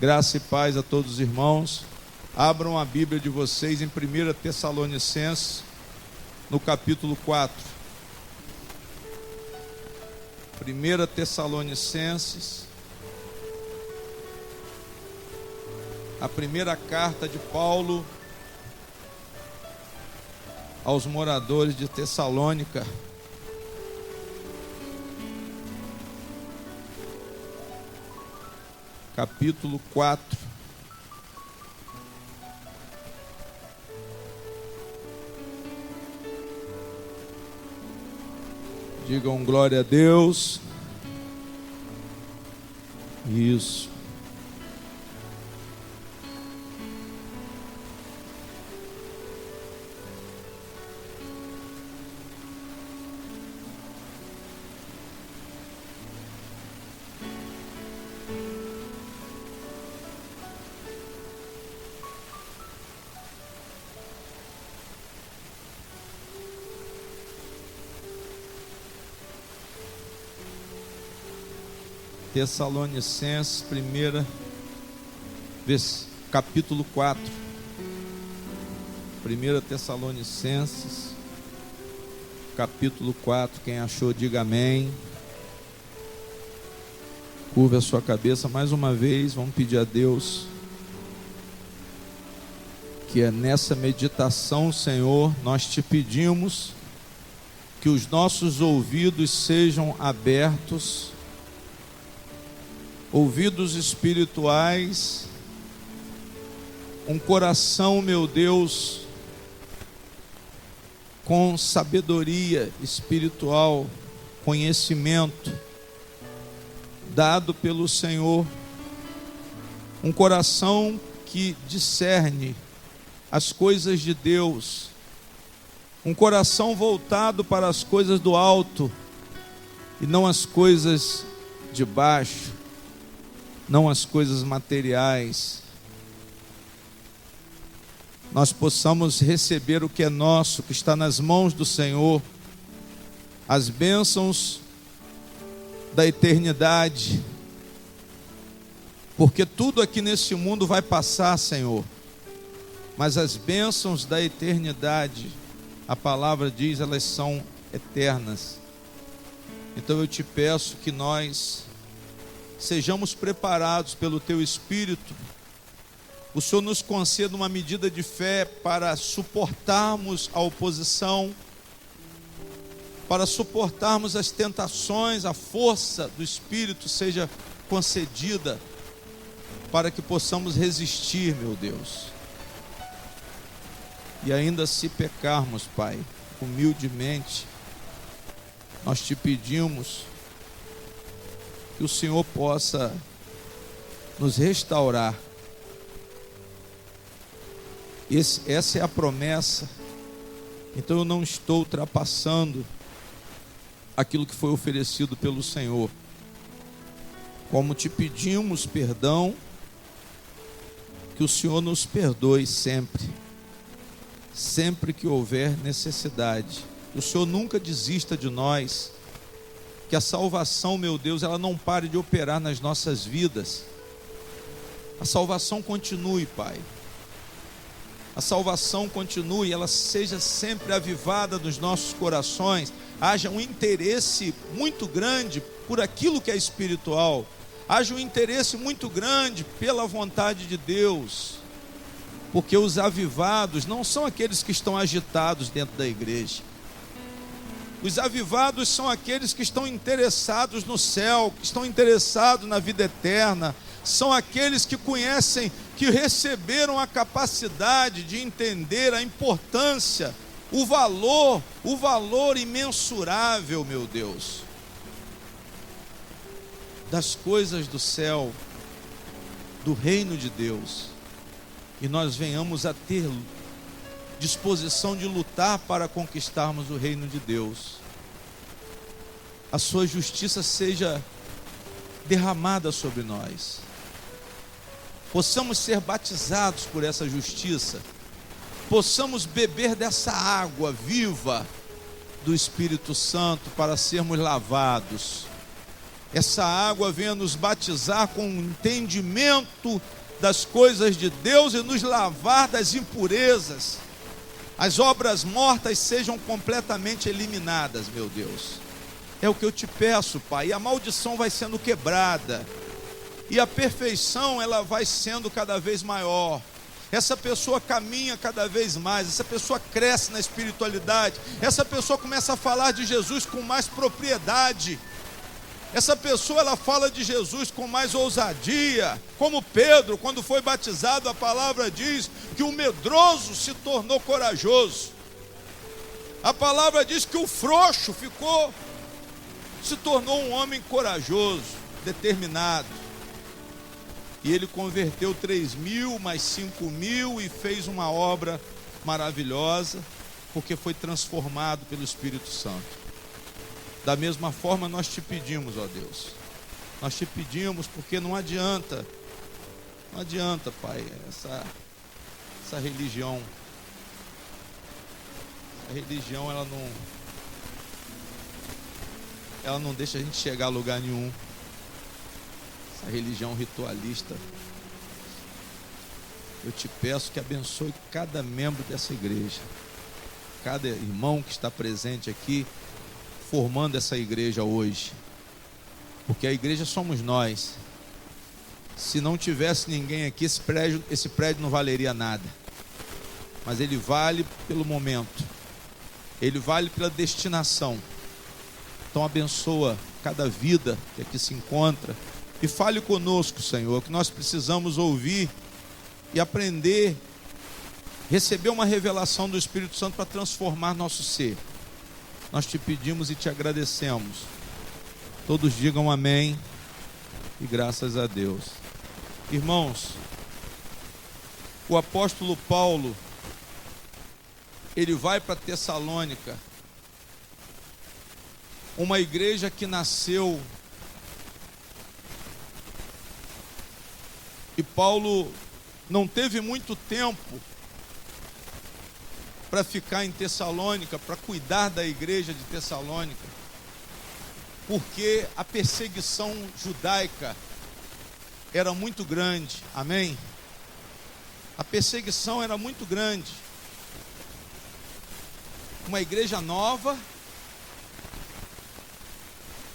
Graça e paz a todos os irmãos. Abram a Bíblia de vocês em 1 Tessalonicenses, no capítulo 4. 1 Tessalonicenses, a primeira carta de Paulo aos moradores de Tessalônica. Capítulo 4. Digam glória a Deus. Isso. Tessalonicenses, capítulo 4. 1 Tessalonicenses, capítulo 4. Quem achou, diga amém. Curve a sua cabeça mais uma vez. Vamos pedir a Deus que é nessa meditação, Senhor, nós te pedimos que os nossos ouvidos sejam abertos, ouvidos espirituais, um coração, meu Deus, com sabedoria espiritual, conhecimento dado pelo Senhor, um coração que discerne as coisas de Deus, um coração voltado para as coisas do alto e não as coisas de baixo, não as coisas materiais. Nós possamos receber o que é nosso, que está nas mãos do Senhor, as bênçãos da eternidade, porque tudo aqui nesse mundo vai passar, Senhor, mas as bênçãos da eternidade, a palavra diz, elas são eternas. Então eu te peço que nós sejamos preparados pelo Teu Espírito. O Senhor nos conceda uma medida de fé para suportarmos a oposição, para suportarmos as tentações. A força do Espírito seja concedida para que possamos resistir, meu Deus. E ainda se pecarmos, Pai, humildemente, nós te pedimos que o Senhor possa nos restaurar. Essa é a promessa. Então eu não estou ultrapassando aquilo que foi oferecido pelo Senhor. Como te pedimos perdão, que o Senhor nos perdoe sempre, sempre que houver necessidade. Que o Senhor nunca desista de nós. Que a salvação, meu Deus, ela não pare de operar nas nossas vidas. A salvação continue, Pai. A salvação continue, ela seja sempre avivada nos nossos corações. Haja um interesse muito grande por aquilo que é espiritual. Haja um interesse muito grande pela vontade de Deus. Porque os avivados não são aqueles que estão agitados dentro da igreja. Os avivados são aqueles que estão interessados no céu, que estão interessados na vida eterna. São aqueles que conhecem, que receberam a capacidade de entender a importância, o valor imensurável, meu Deus, das coisas do céu, do reino de Deus. E nós venhamos a ter disposição de lutar para conquistarmos o reino de Deus. A sua justiça seja derramada sobre nós. Possamos ser batizados por essa justiça. Possamos beber dessa água viva do Espírito Santo para sermos lavados. essa água venha nos batizar com o entendimento das coisas de Deus e nos lavar das impurezas. As obras mortas sejam completamente eliminadas, meu Deus. É o que eu te peço, Pai. E a maldição vai sendo quebrada. E a perfeição, ela vai sendo cada vez maior. Essa pessoa caminha cada vez mais. Essa pessoa cresce na espiritualidade. Essa pessoa começa a falar de Jesus com mais propriedade. Essa pessoa, ela fala de Jesus com mais ousadia. Como Pedro, quando foi batizado, a palavra diz que o medroso se tornou corajoso. A palavra diz que o frouxo se tornou um homem corajoso, determinado. E ele converteu 3.000, mais 5.000 e fez uma obra maravilhosa, porque foi transformado pelo Espírito Santo. Da mesma forma nós te pedimos, ó Deus. Nós te pedimos porque não adianta, Pai, essa religião. A religião, ela não deixa a gente chegar a lugar nenhum. Essa religião ritualista. Eu te peço que abençoe cada membro dessa igreja, cada irmão que está presente aqui, formando essa igreja hoje, porque a igreja somos nós. Se não tivesse ninguém aqui, esse prédio não valeria nada, mas ele vale pelo momento, ele vale pela destinação. Então abençoa cada vida que aqui se encontra e fale conosco, Senhor, que nós precisamos ouvir e aprender, receber uma revelação do Espírito Santo para transformar nosso ser. Nós te pedimos e te agradecemos. Todos digam amém e graças a Deus. Irmãos, o apóstolo Paulo, ele vai para Tessalônica, uma igreja que nasceu, e Paulo não teve muito tempo para ficar em Tessalônica, para cuidar da igreja de Tessalônica, porque a perseguição judaica era muito grande, amém? A perseguição era muito grande. Uma igreja nova,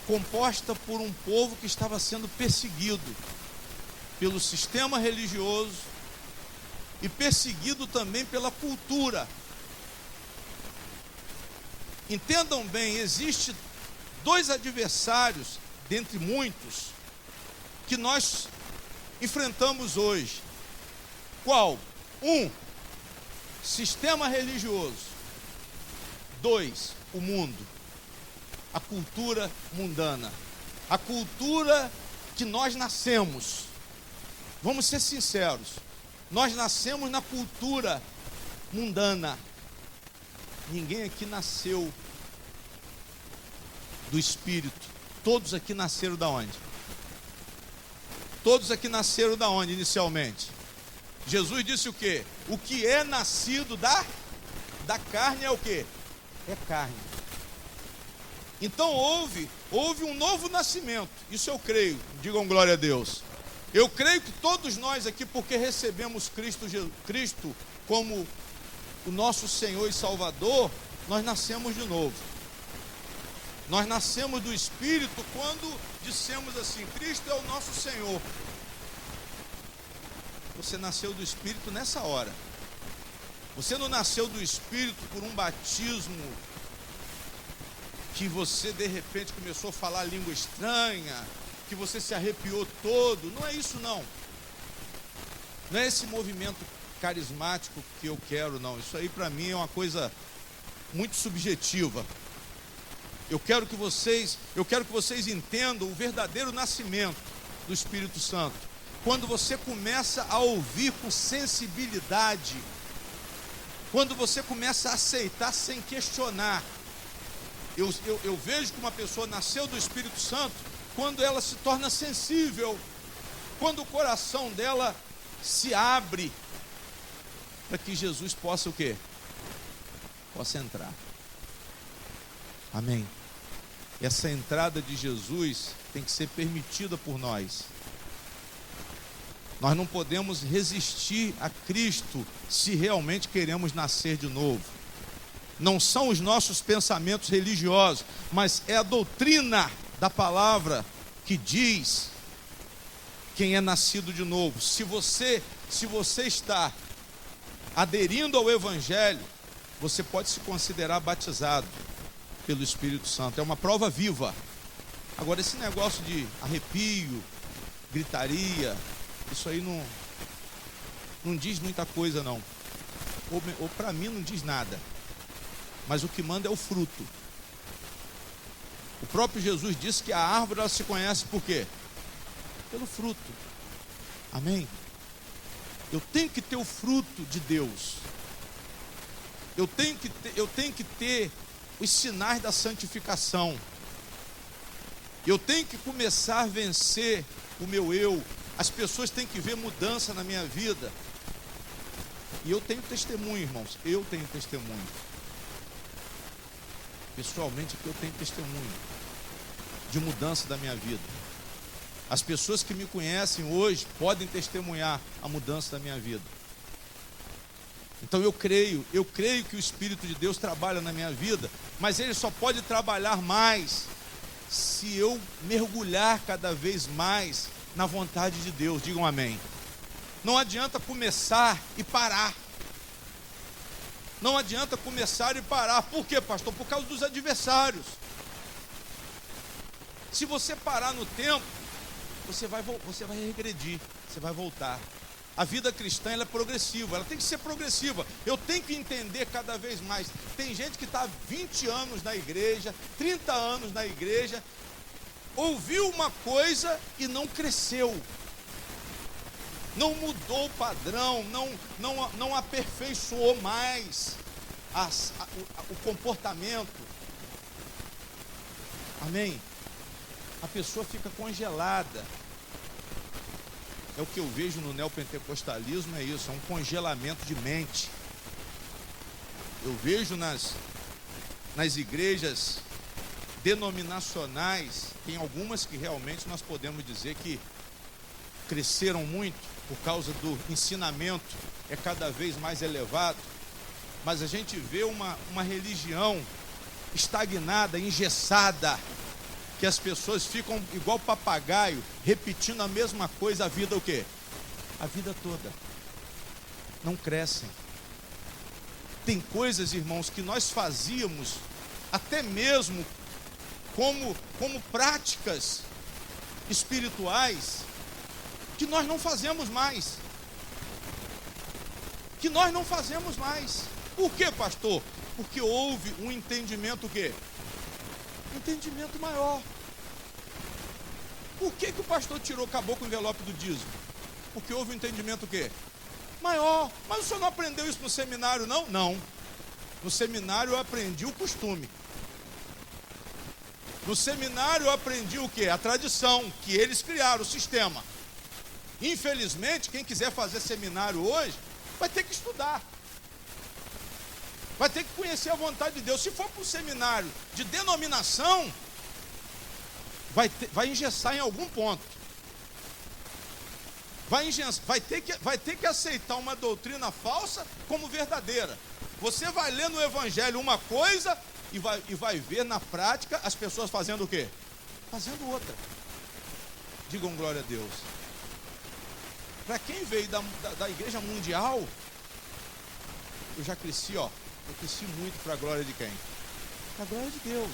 composta por um povo que estava sendo perseguido pelo sistema religioso e perseguido também pela cultura. Entendam bem, existe dois adversários, dentre muitos, que nós enfrentamos hoje. Qual? 1, sistema religioso. 2, o mundo. A cultura mundana. A cultura que nós nascemos. Vamos ser sinceros. Nós nascemos na cultura mundana. Ninguém aqui nasceu do Espírito. Todos aqui nasceram da onde? Todos aqui nasceram da onde inicialmente? Jesus disse o quê? O que é nascido da carne é o quê? É carne. Então houve um novo nascimento. Isso eu creio. Digam glória a Deus. Eu creio que todos nós aqui, porque recebemos Cristo como o nosso Senhor e Salvador, nós nascemos de novo. Nós nascemos do Espírito quando dissemos assim: Cristo é o nosso Senhor. Você nasceu do Espírito nessa hora. Você não nasceu do Espírito por um batismo que você de repente começou a falar língua estranha, que você se arrepiou todo. Não é isso não. Não é esse movimento carismático que eu quero, não. Isso aí para mim é uma coisa muito subjetiva. Eu quero que vocês entendam o verdadeiro nascimento do Espírito Santo. Quando você começa a ouvir com sensibilidade, quando você começa a aceitar sem questionar. Eu vejo que uma pessoa nasceu do Espírito Santo quando ela se torna sensível, quando o coração dela se abre para que Jesus possa o quê? Possa entrar. Amém. Essa entrada de Jesus tem que ser permitida por nós. Nós não podemos resistir a Cristo se realmente queremos nascer de novo. Não são os nossos pensamentos religiosos, mas é a doutrina da palavra que diz quem é nascido de novo. Se você está aderindo ao Evangelho, você pode se considerar batizado pelo Espírito Santo. É uma prova viva. Agora, esse negócio de arrepio, gritaria, isso aí não diz muita coisa, não. Ou para mim não diz nada. Mas o que manda é o fruto. O próprio Jesus disse que a árvore ela se conhece por quê? Pelo fruto. Amém? Eu tenho que ter o fruto de Deus. Eu tenho que ter os sinais da santificação. Eu tenho que começar a vencer o meu eu. As pessoas têm que ver mudança na minha vida. E eu tenho testemunho, irmãos. Eu tenho testemunho. Pessoalmente, eu tenho testemunho de mudança da minha vida. As pessoas que me conhecem hoje podem testemunhar a mudança da minha vida. Então eu creio que o Espírito de Deus trabalha na minha vida, mas ele só pode trabalhar mais se eu mergulhar cada vez mais na vontade de Deus. Digam amém. Não adianta começar e parar. Não adianta começar e parar. Por quê, pastor? Por causa dos adversários. Se você parar no tempo, você vai regredir, você vai voltar. A vida cristã ela é progressiva, ela tem que ser progressiva. Eu tenho que entender cada vez mais. Tem gente que está 20 anos na igreja, 30 anos na igreja, ouviu uma coisa e não cresceu, não mudou o padrão, não aperfeiçoou mais o comportamento. Amém? A pessoa fica congelada. É o que eu vejo no neopentecostalismo, é isso, é um congelamento de mente. Eu vejo nas igrejas denominacionais, tem algumas que realmente nós podemos dizer que cresceram muito por causa do ensinamento, é cada vez mais elevado, mas a gente vê uma religião estagnada, engessada, que as pessoas ficam igual papagaio, repetindo a mesma coisa a vida o quê? A vida toda. Não crescem. Tem coisas, irmãos, que nós fazíamos até mesmo como práticas espirituais, que nós não fazemos mais. Que nós não fazemos mais. Por quê, pastor? Porque houve um entendimento o quê? Um entendimento maior. Por que o pastor acabou com o envelope do dízimo? Porque houve um entendimento o quê? Maior. Mas o senhor não aprendeu isso no seminário, não? Não. No seminário eu aprendi o costume. No seminário eu aprendi o quê? A tradição, que eles criaram, o sistema. Infelizmente, quem quiser fazer seminário hoje, vai ter que estudar. Vai ter que conhecer a vontade de Deus. Se for para um seminário de denominação, vai engessar em algum ponto. Vai ter que aceitar uma doutrina falsa como verdadeira. Você vai ler no Evangelho uma coisa e vai ver na prática as pessoas fazendo o quê? Fazendo outra. Digam glória a Deus. Para quem veio da igreja mundial, eu já cresci, eu cresci muito para a glória de quem? Para a glória de Deus.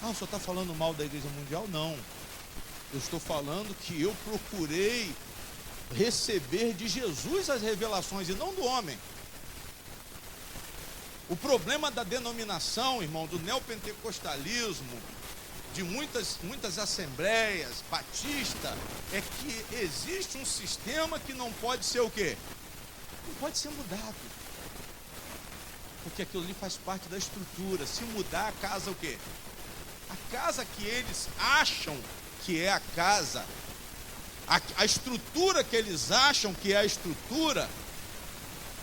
O senhor está falando mal da igreja mundial? Não. Eu estou falando que eu procurei receber de Jesus as revelações e não do homem. O problema da denominação, irmão, do neopentecostalismo, de muitas assembleias, batista, é que existe um sistema que não pode ser o quê? Não pode ser mudado. Porque aquilo ali faz parte da estrutura. Se mudar a casa, o quê? A casa que eles acham que é a casa, a estrutura que eles acham que é a estrutura,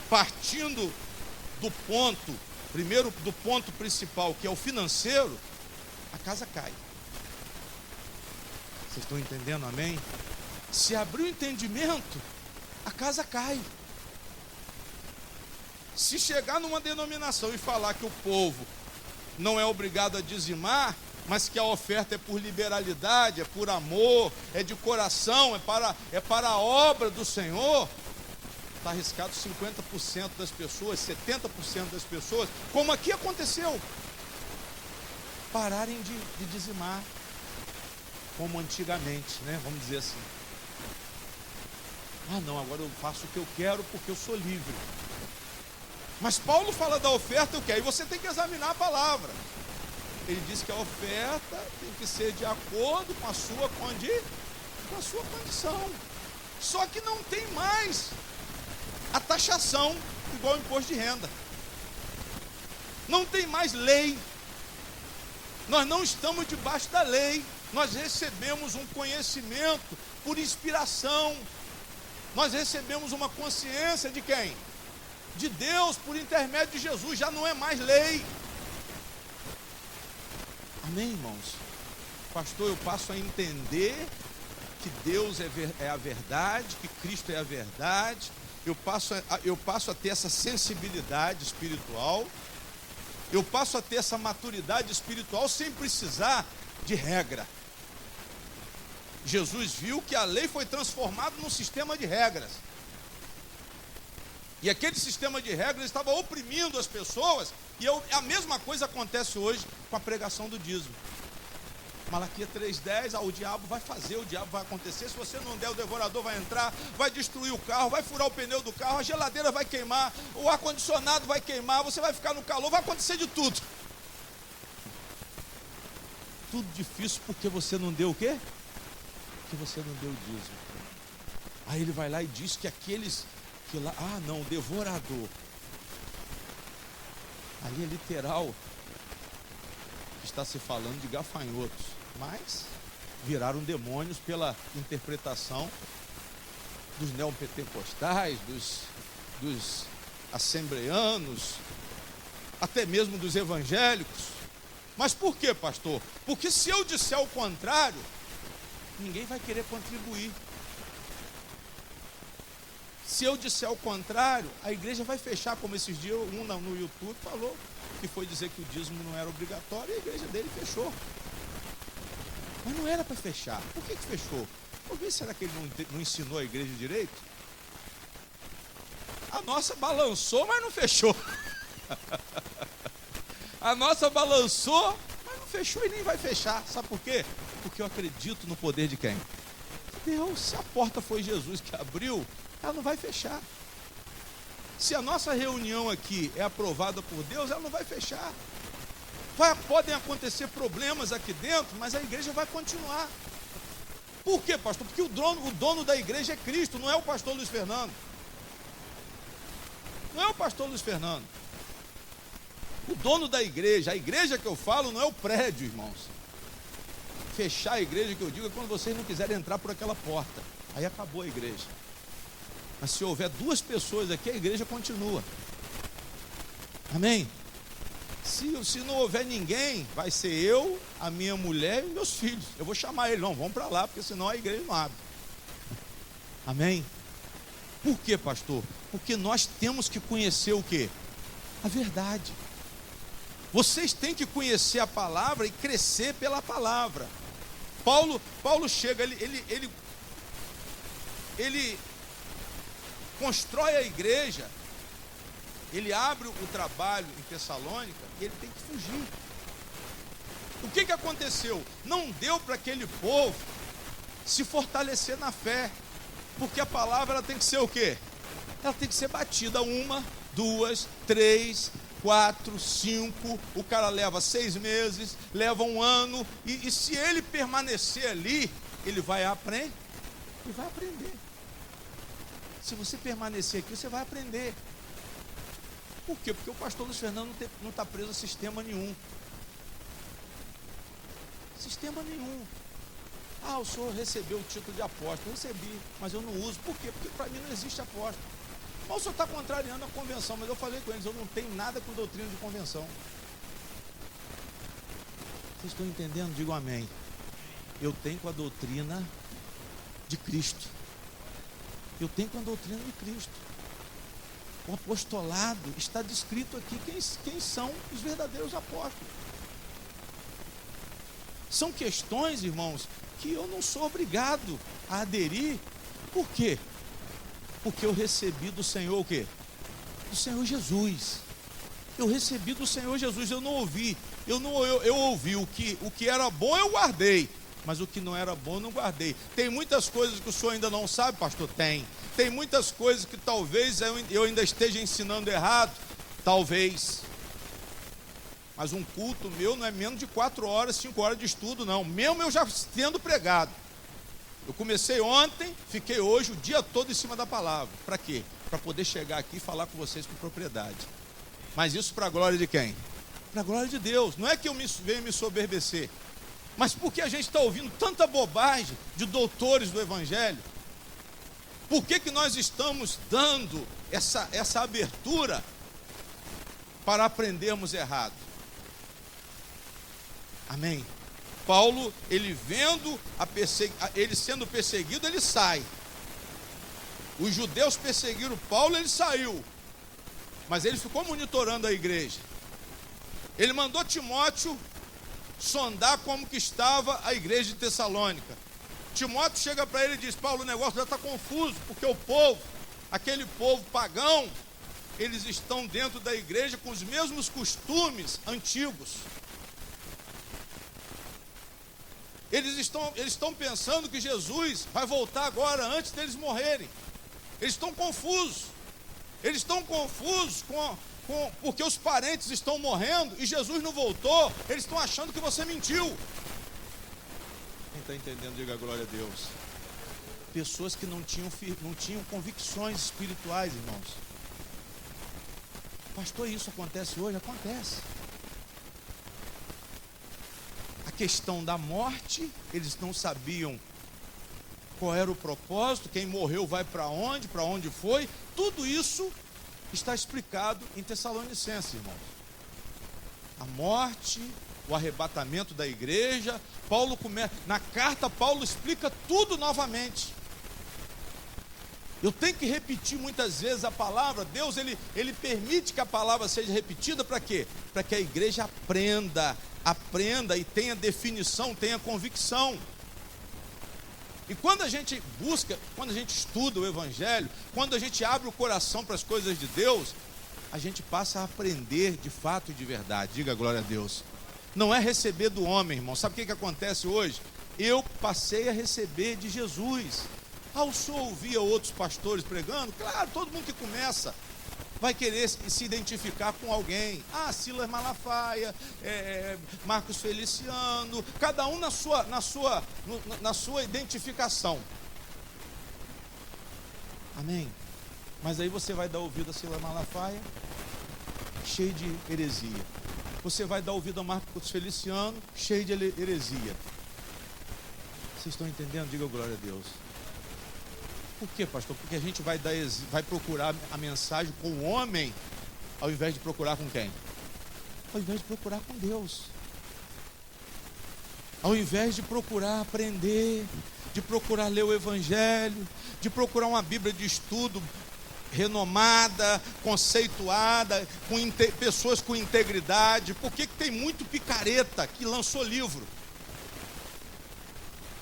partindo do ponto, primeiro do ponto principal, que é o financeiro, a casa cai. Vocês estão entendendo, amém? Se abrir o entendimento, a casa cai. Se chegar numa denominação e falar que o povo não é obrigado a dizimar, mas que a oferta é por liberalidade, é por amor, é de coração, é para a obra do Senhor, está arriscado 50% das pessoas, 70% das pessoas, como aqui aconteceu, pararem de dizimar, como antigamente, né? Vamos dizer assim. Ah, não, agora eu faço o que eu quero porque eu sou livre. Mas Paulo fala da oferta, o que? Aí você tem que examinar a palavra. Ele diz que a oferta tem que ser de acordo com a sua condição. Só que não tem mais a taxação igual ao imposto de renda. Não tem mais lei. Nós não estamos debaixo da lei. Nós recebemos um conhecimento por inspiração. Nós recebemos uma consciência de quem? De Deus, por intermédio de Jesus. Já não é mais lei. Amém, irmãos? Pastor, eu passo a entender que Deus é a verdade, que Cristo é a verdade. Eu passo a ter essa sensibilidade espiritual. Eu passo a ter essa maturidade espiritual sem precisar de regra. Jesus viu que a lei foi transformada num sistema de regras. E aquele sistema de regras estava oprimindo as pessoas. E a mesma coisa acontece hoje com a pregação do dízimo. Malaquias 3,10, o diabo vai fazer, o diabo vai acontecer. Se você não der, o devorador vai entrar, vai destruir o carro, vai furar o pneu do carro, a geladeira vai queimar, o ar-condicionado vai queimar, você vai ficar no calor, vai acontecer de tudo. Tudo difícil porque você não deu o quê? Porque você não deu o dízimo. Aí ele vai lá e diz que aqueles que lá, o devorador. Ali é literal, está se falando de gafanhotos, mas viraram demônios pela interpretação dos neopentecostais, dos assembleanos, até mesmo dos evangélicos. Mas por quê, pastor? Porque se eu disser o contrário, ninguém vai querer contribuir. Se eu disser o contrário, a igreja vai fechar, como esses dias no YouTube falou, que foi dizer que o dízimo não era obrigatório, e a igreja dele fechou. Mas não era para fechar. Por que fechou? Por que será que ele não ensinou a igreja direito? A nossa balançou, mas não fechou. A nossa balançou, mas não fechou e nem vai fechar. Sabe por quê? Porque eu acredito no poder de quem? Deus. Se a porta foi Jesus que abriu, ela não vai fechar. Se a nossa reunião aqui é aprovada por Deus, ela não vai fechar. Podem acontecer problemas aqui dentro, mas a igreja vai continuar. Por quê, pastor? Porque o dono da igreja é Cristo, não é o pastor Luiz Fernando. Não é o pastor Luiz Fernando. O dono da igreja, a igreja que eu falo, não é o prédio, irmãos. Fechar a igreja que eu digo é quando vocês não quiserem entrar por aquela porta. Aí acabou a igreja. Mas se houver 2 pessoas aqui, a igreja continua. Amém? Se não houver ninguém, vai ser eu, a minha mulher e meus filhos. Eu vou chamar eles, não, vamos para lá, porque senão a igreja não abre. Amém? Por quê, pastor? Porque nós temos que conhecer o quê? A verdade. Vocês têm que conhecer a palavra e crescer pela palavra. Paulo chega, ele constrói a igreja, ele abre o trabalho em Tessalônica e ele tem que fugir. O que aconteceu? Não deu para aquele povo se fortalecer na fé, porque a palavra ela tem que ser o quê? Ela tem que ser batida 1, 2, 3, 4, 5, o cara leva 6 meses, leva 1 ano, e se ele permanecer ali, ele vai aprender. Ele vai aprender. Se você permanecer aqui, você vai aprender. Por quê? Porque o pastor Luiz Fernando não está preso a sistema nenhum. Sistema nenhum. O senhor recebeu o título de apóstolo. Recebi, mas eu não uso. Por quê? Porque para mim não existe apóstolo. Mas o senhor está contrariando a convenção, mas eu falei com eles, eu não tenho nada com doutrina de convenção. Vocês estão entendendo? Digam amém. Eu tenho com a doutrina de Cristo. Eu tenho com a doutrina de Cristo. O apostolado está descrito aqui quem são os verdadeiros apóstolos. São questões, irmãos, que eu não sou obrigado a aderir. Por quê? Porque eu recebi do Senhor o quê? Do Senhor Jesus. Eu recebi do Senhor Jesus, eu não ouvi. Eu ouvi o que era bom, eu guardei. Mas o que não era bom, eu não guardei. Tem muitas coisas que o senhor ainda não sabe, pastor? Tem muitas coisas que talvez eu ainda esteja ensinando errado. Talvez. Mas um culto meu não é menos de 4 horas, 5 horas de estudo, não. Mesmo eu já tendo pregado. Eu comecei ontem, fiquei hoje o dia todo em cima da palavra. Para quê? Para poder chegar aqui e falar com vocês com propriedade. Mas isso para a glória de quem? Para a glória de Deus. Não é que eu venho me soberbecer. Mas porque a gente está ouvindo tanta bobagem de doutores do Evangelho? Por que nós estamos dando essa abertura para aprendermos errado? Amém? Paulo, ele vendo ele sendo perseguido, ele sai. Os judeus perseguiram Paulo, ele saiu. Mas ele ficou monitorando a igreja. Ele mandou Timóteo sondar como que estava a igreja de Tessalônica. Timóteo chega para ele e diz: Paulo, o negócio já está confuso, porque o povo, aquele povo pagão, eles estão dentro da igreja com os mesmos costumes antigos. Eles estão pensando que Jesus vai voltar agora, antes deles morrerem. Eles estão confusos. Eles estão confusos porque os parentes estão morrendo e Jesus não voltou. Eles estão achando que você mentiu. Quem está entendendo, diga glória a Deus. Pessoas que não tinham convicções espirituais, irmãos. Pastor, isso acontece hoje? Acontece. A questão da morte, eles não sabiam qual era o propósito, quem morreu vai para onde foi. Tudo isso está explicado em Tessalonicenses, irmãos. A morte, o arrebatamento da igreja. Na carta, Paulo explica tudo novamente. Eu tenho que repetir muitas vezes a palavra. Deus, ele permite que a palavra seja repetida para quê? Para que a igreja aprenda e tenha definição, tenha convicção. E quando a gente estuda o Evangelho, quando a gente abre o coração para as coisas de Deus, a gente passa a aprender de fato e de verdade. Diga glória a Deus. Não é receber do homem, irmão. Sabe o que acontece hoje? Eu passei a receber de Jesus. O senhor ouvia outros pastores pregando? Claro, todo mundo que começa vai querer se identificar com alguém. Silas Malafaia, Marcos Feliciano, cada um na sua identificação. Amém? Mas aí você vai dar ouvido a Silas Malafaia, cheio de heresia. Você vai dar ouvido a Marcos Feliciano, cheio de heresia. Vocês estão entendendo? Diga glória a Deus. Por quê, pastor? Porque a gente vai procurar a mensagem com o homem, ao invés de procurar com quem? Ao invés de procurar com Deus. Ao invés de procurar aprender, de procurar ler o Evangelho, de procurar uma Bíblia de estudo renomada, conceituada, com pessoas com integridade. Por que tem muito picareta que lançou livro?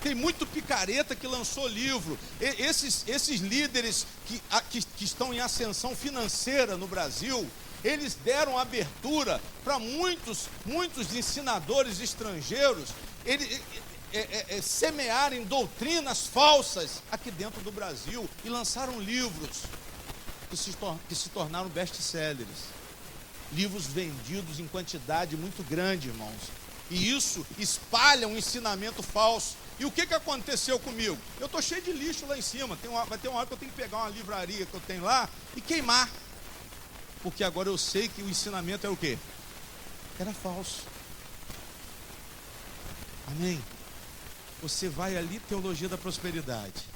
Tem muito picareta que lançou livro. Esses líderes que estão em ascensão financeira no Brasil, eles deram abertura para muitos ensinadores estrangeiros semearem doutrinas falsas aqui dentro do Brasil e lançaram livros que se tornaram best-sellers. Livros vendidos em quantidade muito grande, irmãos. E isso espalha um ensinamento falso. E o que aconteceu comigo? Eu estou cheio de lixo lá em cima. Vai ter uma hora que eu tenho que pegar uma livraria que eu tenho lá e queimar. Porque agora eu sei que o ensinamento é o quê? Era falso. Amém? Você vai ali, teologia da prosperidade.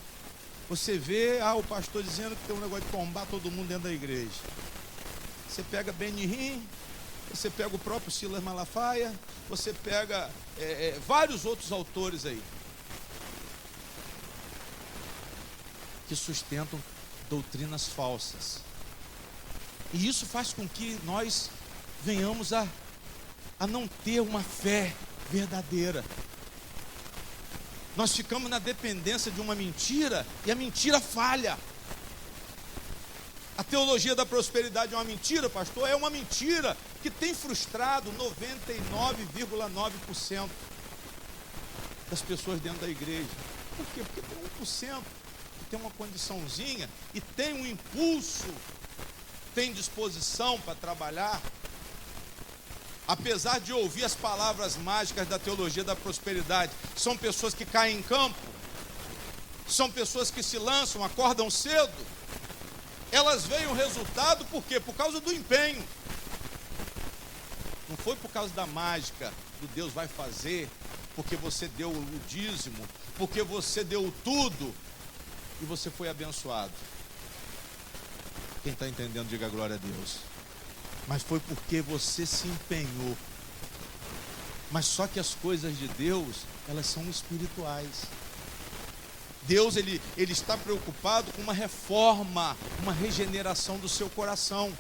Você vê o pastor dizendo que tem um negócio de tombar todo mundo dentro da igreja. Você pega Benihim, você pega o próprio Silas Malafaia, você pega vários outros autores aí. que sustentam doutrinas falsas. E isso faz com que nós venhamos a não ter uma fé verdadeira. Nós ficamos na dependência de uma mentira e a mentira falha. A teologia da prosperidade é uma mentira, pastor? É uma mentira que tem frustrado 99,9% das pessoas dentro da igreja. Por quê? Porque tem 1% que tem uma condiçãozinha e tem um impulso, tem disposição para trabalhar. Apesar de ouvir as palavras mágicas da teologia da prosperidade, são pessoas que caem em campo, são pessoas que se lançam, acordam cedo. Elas veem o resultado por quê? Por causa do empenho. Não foi por causa da mágica, do Deus vai fazer, porque você deu o dízimo, porque você deu tudo e você foi abençoado. Quem está entendendo, diga glória a Deus. Mas foi porque você se empenhou. Mas só que as coisas de Deus, elas são espirituais. Deus, ele está preocupado com uma reforma, uma regeneração do seu coração.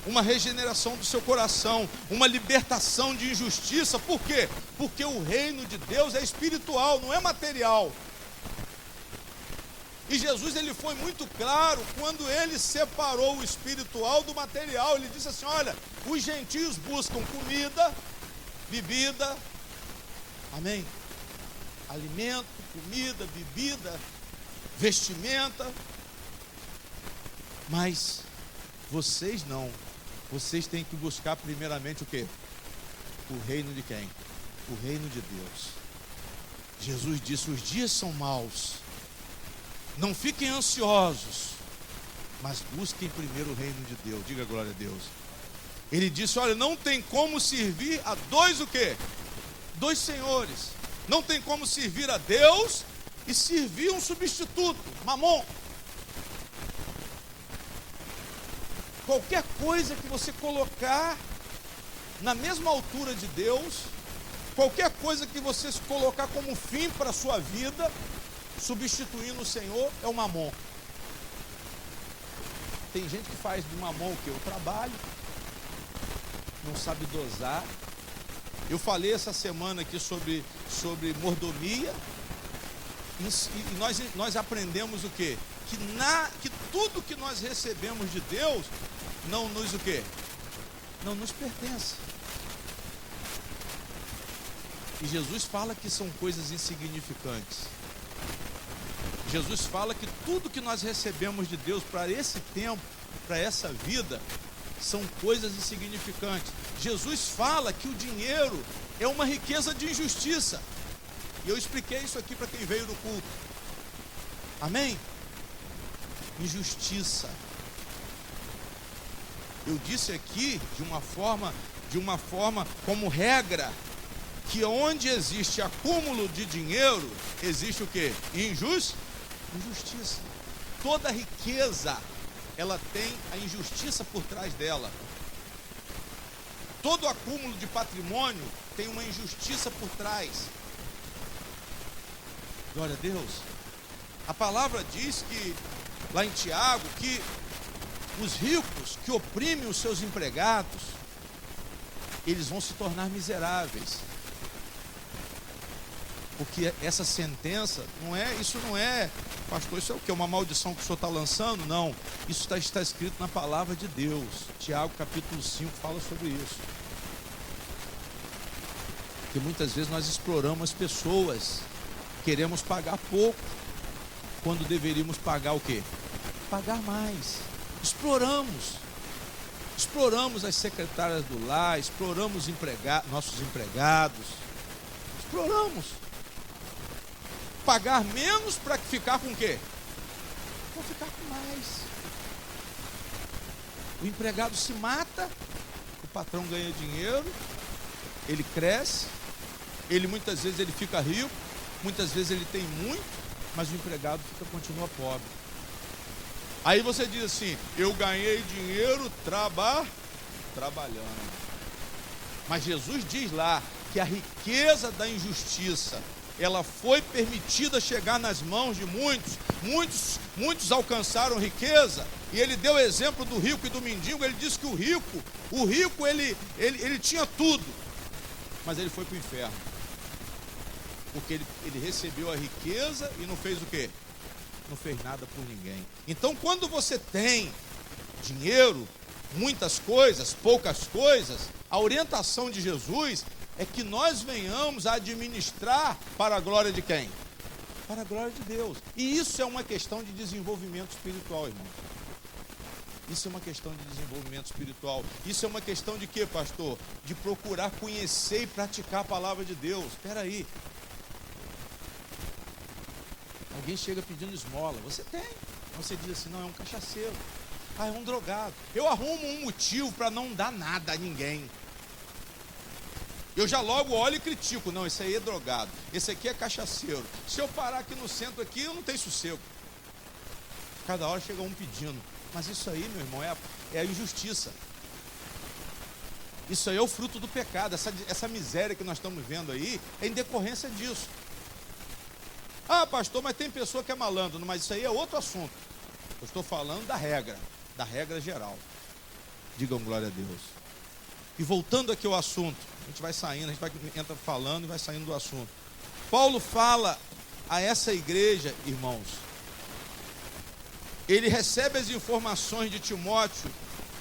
Uma regeneração do seu coração, uma libertação de injustiça. Por quê? Porque o reino de Deus é espiritual, não é material. E Jesus, ele foi muito claro quando ele separou o espiritual do material. Ele disse assim, olha, os gentios buscam comida, bebida, amém? Alimento, comida, bebida, vestimenta. Mas vocês não. Vocês têm que buscar primeiramente o quê? O reino de quem? O reino de Deus. Jesus disse, os dias são maus. Não fiquem ansiosos, mas busquem primeiro o reino de Deus. Diga glória a Deus. Ele disse, olha, não tem como servir a dois o quê? Dois senhores. Não tem como servir a Deus e servir um substituto, mamon. Qualquer coisa que você colocar na mesma altura de Deus, qualquer coisa que você se colocar como fim para a sua vida, substituindo o Senhor, é o mamon. Tem gente que faz do mamon o quê? O trabalho, não sabe dosar. Eu falei essa semana aqui sobre mordomia, e nós aprendemos o quê? Que tudo que nós recebemos de Deus não nos o quê? Não nos pertence. E Jesus fala que são coisas insignificantes. Jesus fala que tudo que nós recebemos de Deus para esse tempo, para essa vida, são coisas insignificantes. Jesus fala que o dinheiro é uma riqueza de injustiça. E eu expliquei isso aqui para quem veio no culto. Amém? Injustiça. Eu disse aqui de uma forma como regra, que onde existe acúmulo de dinheiro, existe o quê? Injustiça. Toda riqueza, ela tem a injustiça por trás dela. Todo acúmulo de patrimônio tem uma injustiça por trás. Glória a Deus. A palavra diz que, lá em Tiago, que os ricos que oprimem os seus empregados, eles vão se tornar miseráveis. Porque essa sentença, isso não é, pastor, isso é o quê? Uma maldição que o senhor está lançando? Não, isso está escrito na palavra de Deus. Tiago capítulo 5 fala sobre isso. Porque muitas vezes nós exploramos as pessoas, queremos pagar pouco, quando deveríamos pagar o quê? Pagar mais. Exploramos as secretárias do lar, exploramos nossos empregados, exploramos. Pagar menos para ficar com o quê? Para ficar com mais. O empregado se mata, o patrão ganha dinheiro, ele cresce, muitas vezes ele fica rico, muitas vezes ele tem muito, mas o empregado continua pobre. Aí você diz assim, eu ganhei dinheiro trabalhando. Mas Jesus diz lá que a riqueza da injustiça ela foi permitida chegar nas mãos de muitos alcançaram riqueza, e ele deu o exemplo do rico e do mendigo. Ele disse que o rico ele tinha tudo, mas ele foi para o inferno, porque ele recebeu a riqueza e não fez o quê? Não fez nada por ninguém. Então, quando você tem dinheiro, muitas coisas, poucas coisas, a orientação de Jesus é que nós venhamos a administrar para a glória de quem? Para a glória de Deus. E isso é uma questão de desenvolvimento espiritual, irmão. Isso é uma questão de desenvolvimento espiritual. Isso é uma questão de quê, pastor? De procurar conhecer e praticar a palavra de Deus. Espera aí. Alguém chega pedindo esmola. Você tem. Você diz assim, não, é um cachaceiro. Ah, é um drogado. Eu arrumo um motivo para não dar nada a ninguém. Eu já logo olho e critico. Não, esse aí é drogado. Esse aqui é cachaceiro. Se eu parar aqui no centro aqui, eu não tenho sossego. Cada hora chega um pedindo. Mas isso aí, meu irmão, é a injustiça. Isso aí é o fruto do pecado. Essa miséria que nós estamos vendo aí é em decorrência disso. Ah, pastor, mas tem pessoa que é malandro. Mas isso aí é outro assunto. Eu estou falando da regra geral. Digam glória a Deus. E voltando aqui ao assunto, a gente vai saindo, entra falando e vai saindo do assunto. Paulo fala a essa igreja, irmãos, ele recebe as informações de Timóteo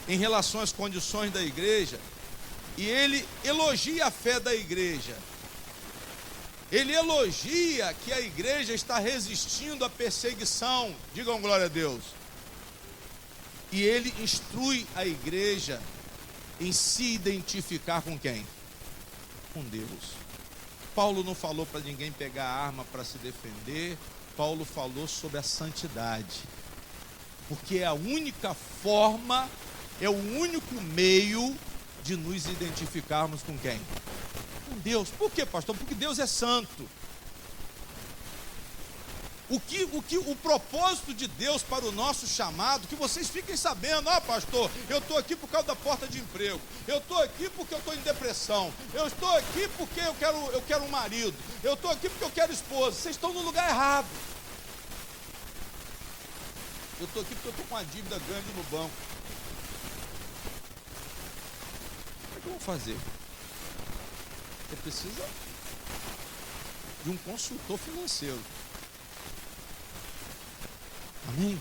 em relação às condições da igreja, e ele elogia a fé da igreja. Ele elogia que a igreja está resistindo à perseguição. Digam glória a Deus. E ele instrui a igreja em se identificar com quem? Com Deus. Paulo não falou para ninguém pegar a arma para se defender. Paulo falou sobre a santidade. Porque é a única forma, é o único meio de nos identificarmos com quem? Com Deus. Por quê, pastor? Porque Deus é santo. O propósito de Deus para o nosso chamado, que vocês fiquem sabendo, pastor, eu estou aqui por causa da porta de emprego, eu estou aqui porque eu estou em depressão, eu estou aqui porque eu quero um marido, eu estou aqui porque eu quero esposa. Vocês estão no lugar errado. Eu estou aqui porque eu estou com uma dívida grande no banco. O que eu vou fazer? Você precisa de um consultor financeiro. Amém?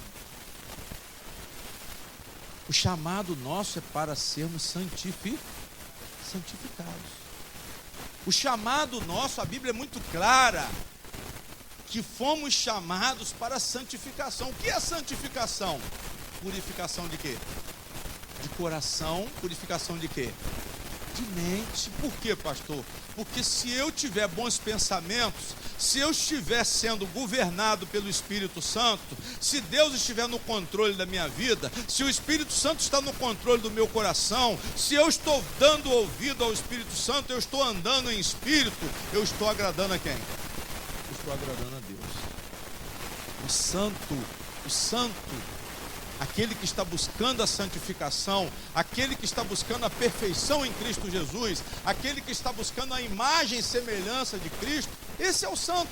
O chamado nosso é para sermos santificados. O chamado nosso, a Bíblia é muito clara, que fomos chamados para a santificação. O que é santificação? Purificação de quê? De coração. Purificação de quê? De mente. Por quê, pastor? Porque se eu tiver bons pensamentos, se eu estiver sendo governado pelo Espírito Santo, se Deus estiver no controle da minha vida, se o Espírito Santo está no controle do meu coração, se eu estou dando ouvido ao Espírito Santo, eu estou andando em espírito, eu estou agradando a quem? Eu estou agradando a Deus. O santo, aquele que está buscando a santificação, aquele que está buscando a perfeição em Cristo Jesus, aquele que está buscando a imagem e semelhança de Cristo, esse é o santo.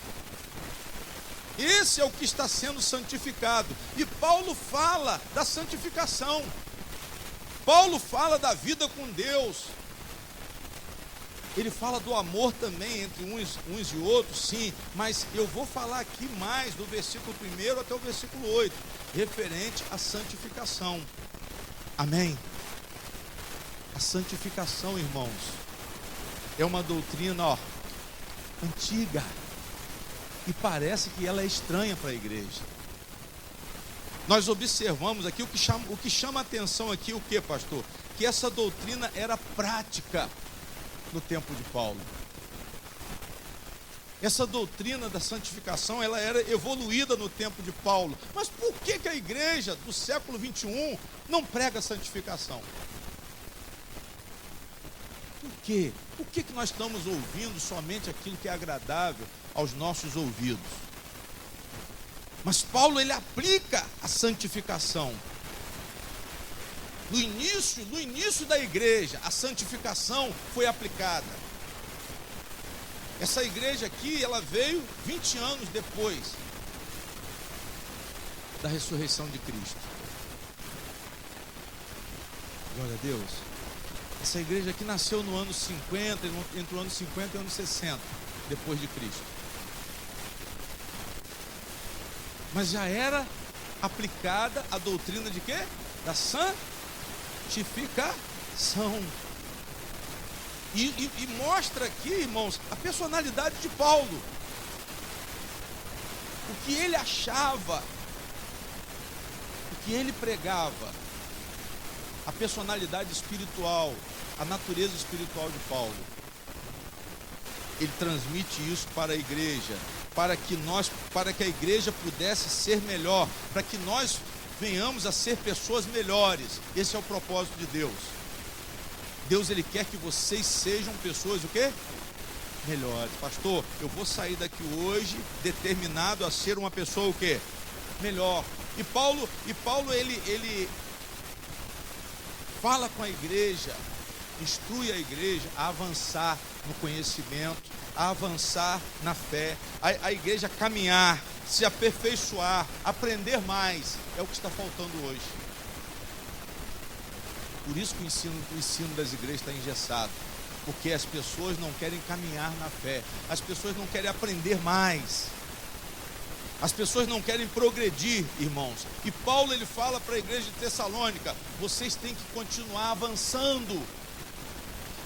Esse é o que está sendo santificado. E Paulo fala da santificação. Paulo fala da vida com Deus. Ele fala do amor também entre uns e outros, sim, mas eu vou falar aqui mais do versículo 1 até o versículo 8, referente à santificação. Amém? A santificação, irmãos, é uma doutrina, antiga, e parece que ela é estranha para a igreja. Nós observamos aqui, o que chama a atenção aqui, o que, pastor? Que essa doutrina era prática no tempo de Paulo. Essa doutrina da santificação, ela era evoluída no tempo de Paulo. Mas por que a igreja do século 21 não prega santificação? Por quê? Por que nós estamos ouvindo somente aquilo que é agradável aos nossos ouvidos? Mas Paulo, ele aplica a santificação. No início da igreja, a santificação foi aplicada. Essa igreja aqui, ela veio 20 anos depois da ressurreição de Cristo. Glória a Deus. Essa igreja aqui nasceu no ano 50, entre o ano 50 e o ano 60, depois de Cristo. Mas já era aplicada a doutrina de quê? Da santificação. E mostra aqui, irmãos, a personalidade de Paulo. O que ele achava, o que ele pregava, a personalidade espiritual, a natureza espiritual de Paulo. Ele transmite isso para a igreja, para que a igreja pudesse ser melhor, para que nós venhamos a ser pessoas melhores. Esse é o propósito de Deus. Deus, ele quer que vocês sejam pessoas o quê? Melhores. Pastor, eu vou sair daqui hoje determinado a ser uma pessoa o quê? Melhor. E Paulo ele fala com a igreja, instrui a igreja a avançar no conhecimento, a avançar na fé, a igreja caminhar, se aperfeiçoar, aprender mais. É o que está faltando hoje. Por isso que o ensino das igrejas está engessado, porque as pessoas não querem caminhar na fé, as pessoas não querem aprender mais, as pessoas não querem progredir, irmãos. E Paulo, ele fala para a igreja de Tessalônica: vocês têm que continuar avançando,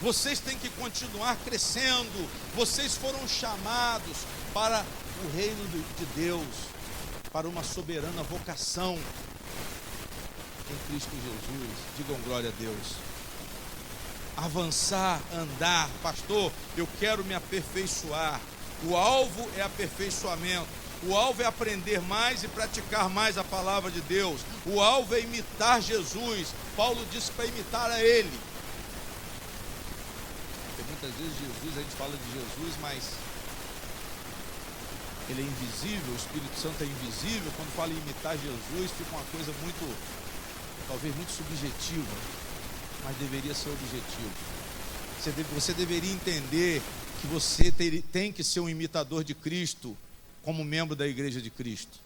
vocês têm que continuar crescendo, vocês foram chamados para o reino de Deus, para uma soberana vocação em Cristo Jesus. Digam glória a Deus. Avançar, andar. Pastor, eu quero me aperfeiçoar. O alvo é aperfeiçoamento. O alvo é aprender mais e praticar mais a palavra de Deus. O alvo é imitar Jesus. Paulo disse para imitar a Ele. Porque muitas vezes Jesus, a gente fala de Jesus, mas Ele é invisível, o Espírito Santo é invisível. Quando fala em imitar Jesus, fica uma coisa talvez muito subjetiva, mas deveria ser objetivo. Você deveria entender que você tem que ser um imitador de Cristo como membro da igreja de Cristo.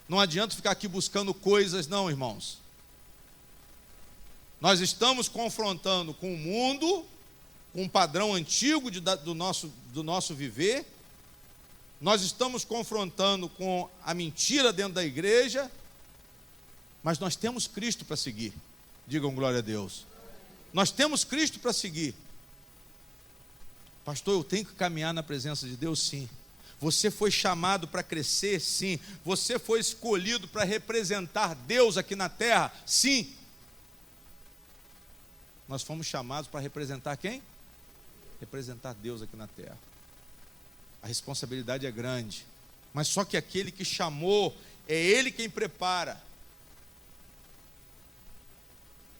Não adianta ficar aqui buscando coisas, não, irmãos. Nós estamos confrontando com o mundo, com um padrão antigo do nosso viver. Nós estamos confrontando com a mentira dentro da igreja. Mas nós temos Cristo para seguir. Digam glória a Deus. Nós temos Cristo para seguir. Pastor, eu tenho que caminhar na presença de Deus? Sim. Você foi chamado para crescer? Sim. Você foi escolhido para representar Deus aqui na terra? Sim. Nós fomos chamados para representar quem? Representar Deus aqui na terra. A responsabilidade é grande. Mas só que aquele que chamou, é Ele quem prepara.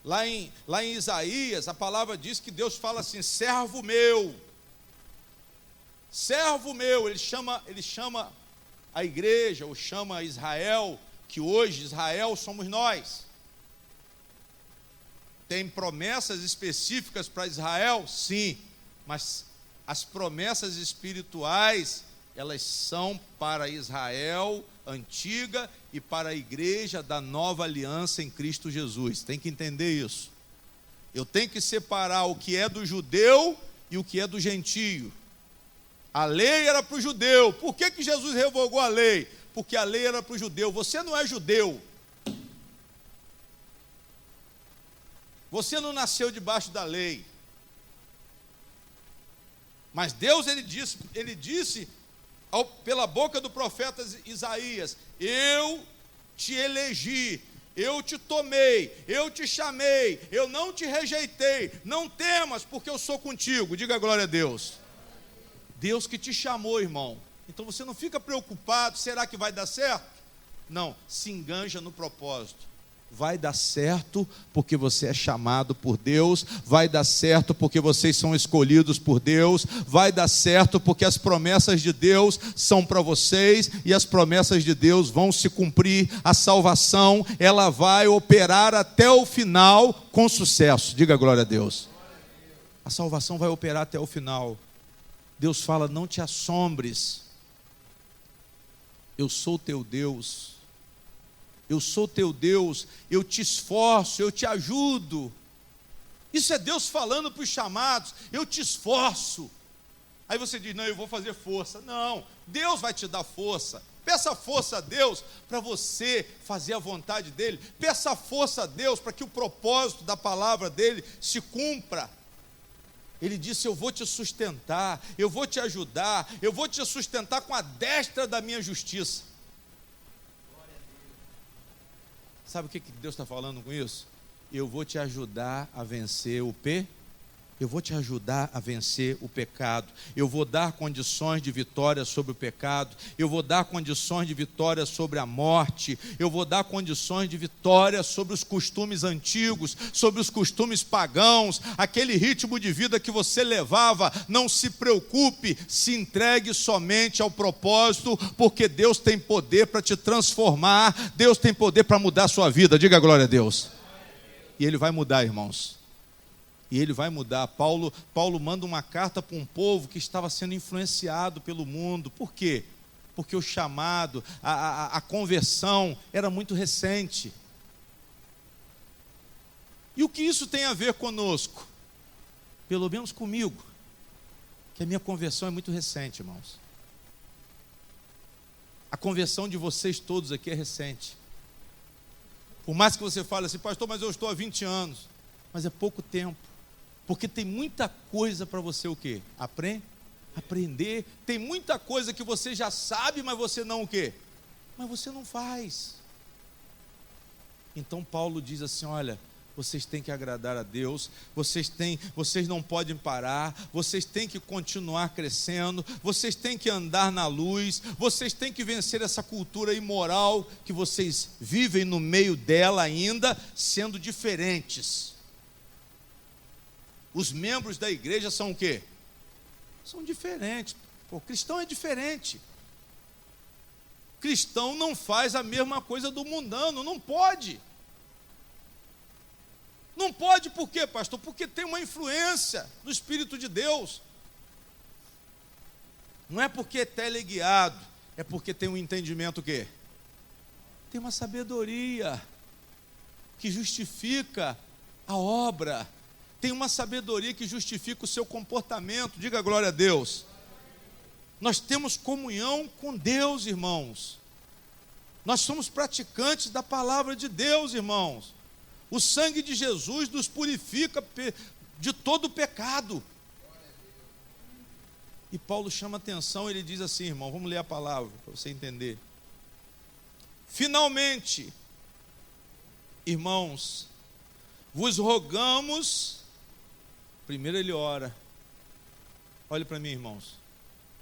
Lá em Isaías, a palavra diz que Deus fala assim: servo meu, ele chama a igreja, ou chama Israel, que hoje Israel somos nós. Tem promessas específicas para Israel? Sim, mas as promessas espirituais, elas são para Israel antiga e para a igreja da nova aliança em Cristo Jesus. Tem que entender isso. Eu tenho que separar o que é do judeu e o que é do gentio. A lei era para o judeu. Por que Jesus revogou a lei? Porque a lei era para o judeu. Você não é judeu. Você não nasceu debaixo da lei. Mas Deus, ele disse pela boca do profeta Isaías: eu te elegi, eu te tomei, eu te chamei, eu não te rejeitei, não temas, porque eu sou contigo. Diga glória a Deus. Deus que te chamou, irmão. Então você não fica preocupado, será que vai dar certo? Não, se enganja no propósito. Vai dar certo porque você é chamado por Deus, vai dar certo porque vocês são escolhidos por Deus, vai dar certo porque as promessas de Deus são para vocês e as promessas de Deus vão se cumprir. A salvação, ela vai operar até o final com sucesso. Diga glória a Deus. A salvação vai operar até o final. Deus fala: não te assombres, eu sou teu Deus, eu sou teu Deus, eu te esforço, eu te ajudo. Isso é Deus falando para os chamados: eu te esforço. Aí você diz: não, eu vou fazer força. Não, Deus vai te dar força. Peça força a Deus para você fazer a vontade dEle. Peça força a Deus para que o propósito da palavra dEle se cumpra. Ele disse: eu vou te sustentar, eu vou te ajudar, eu vou te sustentar com a destra da minha justiça. Sabe o que Deus está falando com isso? Eu vou te ajudar a vencer o Eu vou te ajudar a vencer o pecado. Eu vou dar condições de vitória sobre o pecado. Eu vou dar condições de vitória sobre a morte. Eu vou dar condições de vitória sobre os costumes antigos, sobre os costumes pagãos, aquele ritmo de vida que você levava. Não se preocupe, se entregue somente ao propósito, porque Deus tem poder para te transformar. Deus tem poder para mudar a sua vida. Diga glória a Deus. E Ele vai mudar, irmãos. E Ele vai mudar. Paulo manda uma carta para um povo que estava sendo influenciado pelo mundo. Por quê? Porque o chamado, a conversão era muito recente. E o que isso tem a ver conosco? Pelo menos comigo, que a minha conversão é muito recente, irmãos. A conversão de vocês todos aqui é recente. Por mais que você fale assim: pastor, mas eu estou há 20 anos. Mas é pouco tempo. Porque tem muita coisa para você o quê? Aprender. Tem muita coisa que você já sabe, mas você não o quê? Mas você não faz. Então Paulo diz assim: olha, vocês têm que agradar a Deus, vocês não podem parar, vocês têm que continuar crescendo, vocês têm que andar na luz, vocês têm que vencer essa cultura imoral que vocês vivem no meio dela ainda, sendo diferentes. Os membros da igreja são o quê? São diferentes. O cristão é diferente. Cristão não faz a mesma coisa do mundano, não pode. Não pode por quê, pastor? Porque tem uma influência do Espírito de Deus. Não é porque é teleguiado, é porque tem um entendimento o quê? Tem uma sabedoria que justifica a obra. Tem uma sabedoria que justifica o seu comportamento. Diga glória a Deus. Nós temos comunhão com Deus, irmãos. Nós somos praticantes da palavra de Deus, irmãos. O sangue de Jesus nos purifica de todo o pecado. E Paulo chama atenção, ele diz assim, irmão, vamos ler a palavra para você entender. Finalmente, irmãos, vos rogamos. Primeiro ele ora. Olhe para mim, irmãos.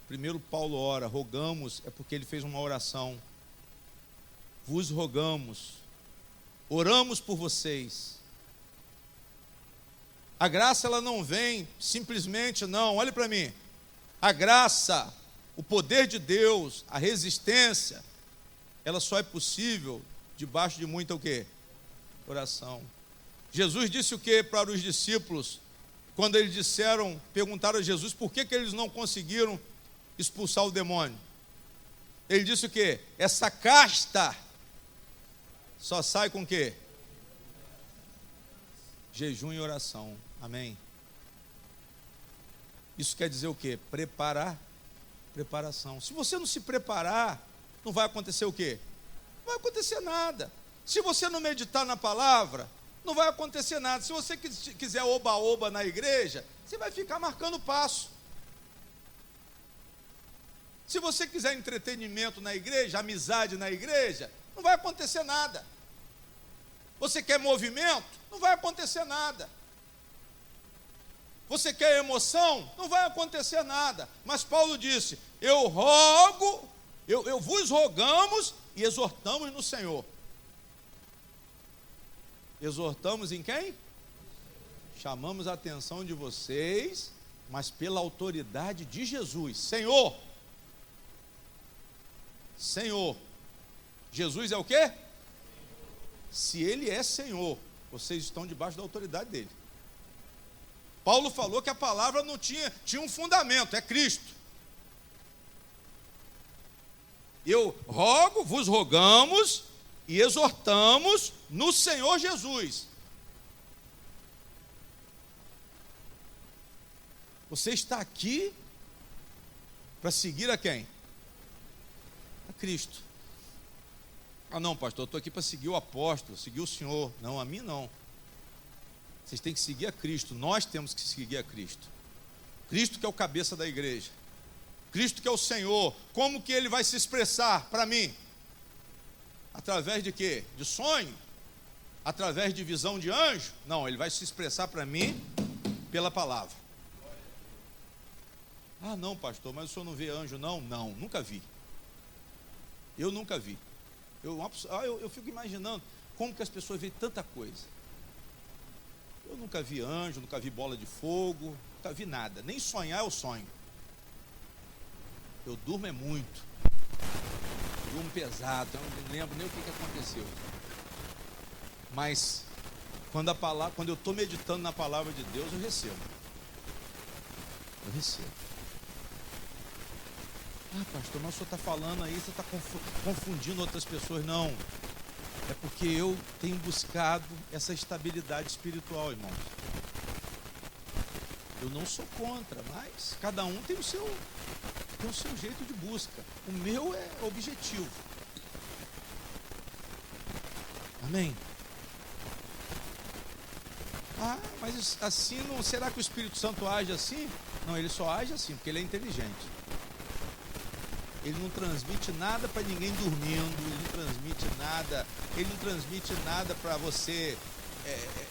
Primeiro Paulo ora. Rogamos é porque ele fez uma oração. Vos rogamos. Oramos por vocês. A graça ela não vem simplesmente, não. Olhe para mim. A graça, o poder de Deus, a resistência, ela só é possível debaixo de muita o quê? Oração. Jesus disse o quê para os discípulos? Quando eles perguntaram a Jesus por que eles não conseguiram expulsar o demônio. Ele disse o quê? Essa casta só sai com o quê? Jejum e oração. Amém? Isso quer dizer o quê? Preparação. Se você não se preparar, não vai acontecer o quê? Não vai acontecer nada. Se você não meditar na palavra, não vai acontecer nada. Se você quiser oba-oba na igreja, você vai ficar marcando passo. Se você quiser entretenimento na igreja, amizade na igreja, não vai acontecer nada. Você quer movimento? Não vai acontecer nada. Você quer emoção? Não vai acontecer nada. Mas Paulo disse: eu vos rogamos e exortamos no Senhor. Exortamos em quem? Chamamos a atenção de vocês, mas pela autoridade de Jesus. Senhor. Jesus é o quê? Se Ele é Senhor, vocês estão debaixo da autoridade dEle. Paulo falou que a palavra não tinha um fundamento, é Cristo. Eu rogo, vos rogamos e exortamos no Senhor Jesus. Você está aqui para seguir a quem? A Cristo. Ah não, pastor, eu estou aqui para seguir o apóstolo, seguir o Senhor. Não, a mim não. Vocês têm que seguir a Cristo, nós temos que seguir a Cristo. Cristo que é o cabeça da igreja. Cristo que é o Senhor. Como que Ele vai se expressar para mim? Através de quê? De sonho? Através de visão de anjo? Não, Ele vai se expressar para mim pela palavra. Ah não, pastor, mas o senhor não vê anjo não? Não, nunca vi. Eu nunca vi. Eu fico imaginando como que as pessoas veem tanta coisa. Eu nunca vi anjo, nunca vi bola de fogo, nunca vi nada. Nem sonhar eu sonho. Eu durmo é muito. Durmo pesado, eu não lembro nem o que aconteceu. Mas quando eu estou meditando na palavra de Deus, eu recebo. Eu recebo. Ah, pastor, mas o senhor está falando aí, você está confundindo outras pessoas. Não, é porque eu tenho buscado essa estabilidade espiritual, irmãos. Eu não sou contra, mas cada um tem o seu jeito de busca. O meu é objetivo. Amém? Ah, mas assim não, será que o Espírito Santo age assim? Não, ele só age assim, porque ele é inteligente. Ele não transmite nada para ninguém dormindo, ele não transmite nada para você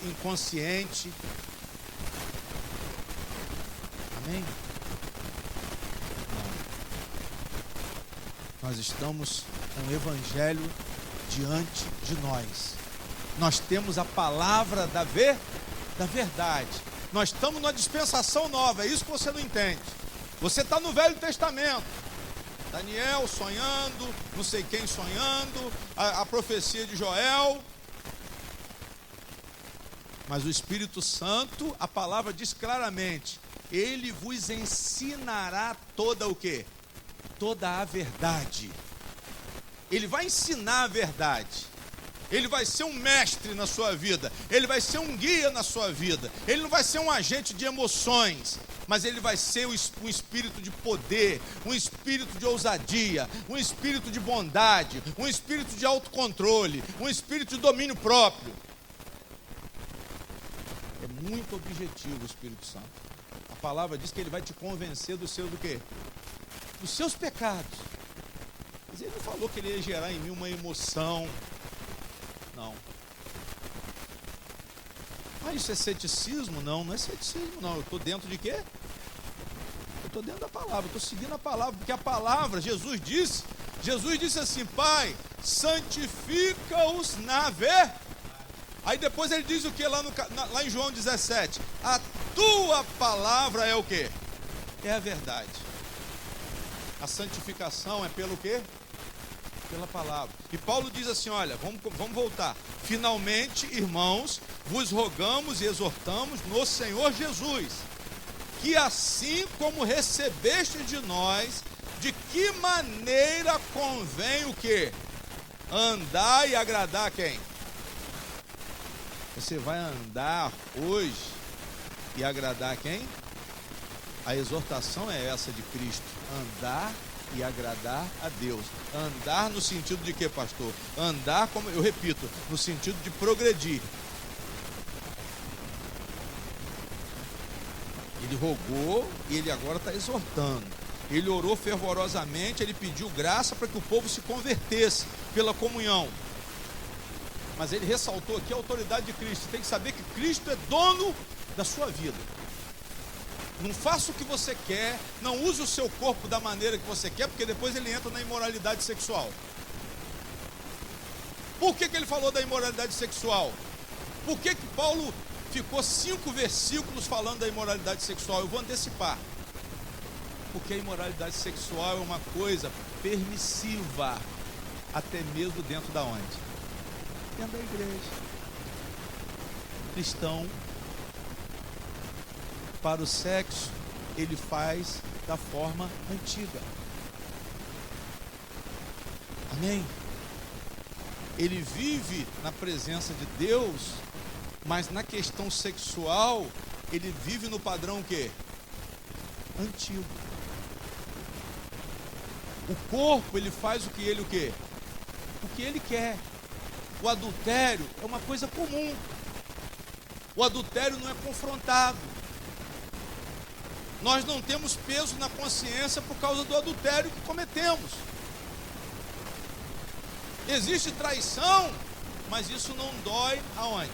inconsciente. Amém? Não. Nós estamos com o Evangelho diante de nós. Nós temos a palavra da verdade. Nós estamos numa dispensação nova, é isso que você não entende. Você está no Velho Testamento. Daniel sonhando, não sei quem sonhando, a profecia de Joel. Mas o Espírito Santo, a palavra diz claramente, ele vos ensinará toda o quê? Toda a verdade. Ele vai ensinar a verdade. Ele vai ser um mestre na sua vida. Ele vai ser um guia na sua vida. Ele não vai ser um agente de emoções, mas ele vai ser um espírito de poder, um espírito de ousadia, um espírito de bondade, um espírito de autocontrole, um espírito de domínio próprio. É muito objetivo o Espírito Santo. A palavra diz que ele vai te convencer do quê? Dos seus pecados. Mas ele não falou que ele ia gerar em mim uma emoção. Não. Ah, isso é ceticismo? Não, não é ceticismo, não. Eu estou dentro de quê? Eu estou dentro da palavra, eu estou seguindo a palavra, porque a palavra, Jesus disse assim, Pai, santifica-os na verdade. Aí depois ele diz o que lá em João 17? A tua palavra é o quê? É a verdade. A santificação é pelo quê? Pela palavra. E Paulo diz assim, olha, vamos voltar. Finalmente, irmãos, vos rogamos e exortamos no Senhor Jesus, que assim como recebeste de nós, de que maneira convém o quê? Andar e agradar a quem? Você vai andar hoje e agradar a quem? A exortação é essa de Cristo, andar e agradar a Deus. Andar no sentido de quê, pastor? Andar, como eu repito, no sentido de progredir. Ele rogou e ele agora está exortando. Ele orou fervorosamente, ele pediu graça para que o povo se convertesse pela comunhão. Mas ele ressaltou aqui a autoridade de Cristo. Você tem que saber que Cristo é dono da sua vida. Não faça o que você quer, não use o seu corpo da maneira que você quer, porque depois ele entra na imoralidade sexual. Por que ele falou da imoralidade sexual? Por que Paulo ficou 5 versículos falando da imoralidade sexual? Eu vou antecipar. Porque a imoralidade sexual é uma coisa permissiva, até mesmo dentro da onde? Dentro da igreja. Cristão para o sexo, ele faz da forma antiga. Amém? Ele vive na presença de Deus, mas na questão sexual, ele vive no padrão o quê? Antigo. O corpo, ele faz o que ele o quê? O que ele quer. O adultério é uma coisa comum. O adultério não é confrontado. Nós não temos peso na consciência por causa do adultério que cometemos. Existe traição, mas isso não dói aonde?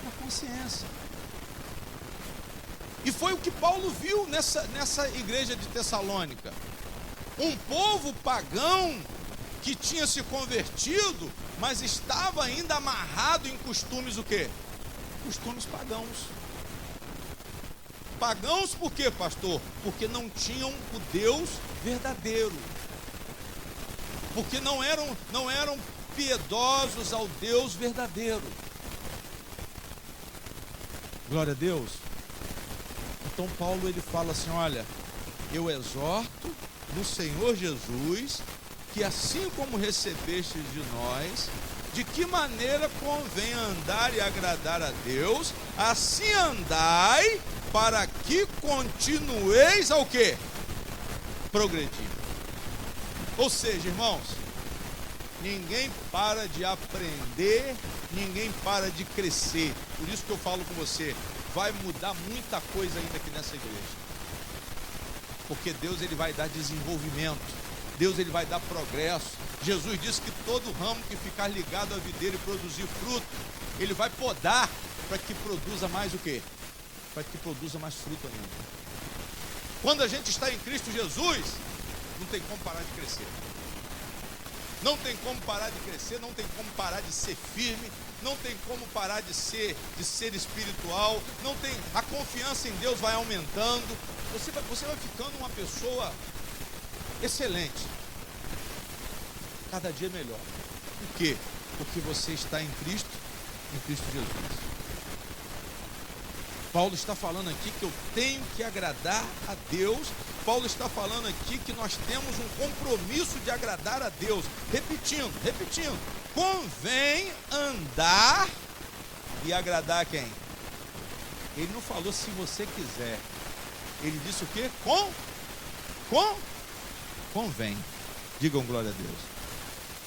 Na consciência. E foi o que Paulo viu nessa igreja de Tessalônica. Um povo pagão que tinha se convertido, mas estava ainda amarrado em costumes o quê? Costumes pagãos. Pagãos por quê, pastor? Porque não tinham o Deus verdadeiro. Porque não eram piedosos ao Deus verdadeiro. Glória a Deus. Então Paulo ele fala assim, olha, eu exorto no Senhor Jesus, que assim como recebestes de nós, de que maneira convém andar e agradar a Deus, assim andai, para que continueis ao quê? Progredindo. Ou seja, irmãos, ninguém para de aprender, ninguém para de crescer. Por isso que eu falo com você, vai mudar muita coisa ainda aqui nessa igreja. Porque Deus ele vai dar desenvolvimento, Deus ele vai dar progresso. Jesus disse que todo ramo que ficar ligado à videira e produzir fruto, ele vai podar para que produza mais o quê? Para que produza mais fruto ainda. Quando a gente está em Cristo Jesus, não tem como parar de crescer. Não tem como parar de crescer, não tem como parar de ser firme, não tem como parar de ser espiritual, não tem, a confiança em Deus vai aumentando, você vai ficando uma pessoa excelente, cada dia melhor. Por quê? Porque você está em Cristo Jesus. Paulo está falando aqui que eu tenho que agradar a Deus. Paulo está falando aqui que nós temos um compromisso de agradar a Deus. Repetindo. Convém andar e agradar a quem? Ele não falou se você quiser. Ele disse o quê? Convém. Digam glória a Deus.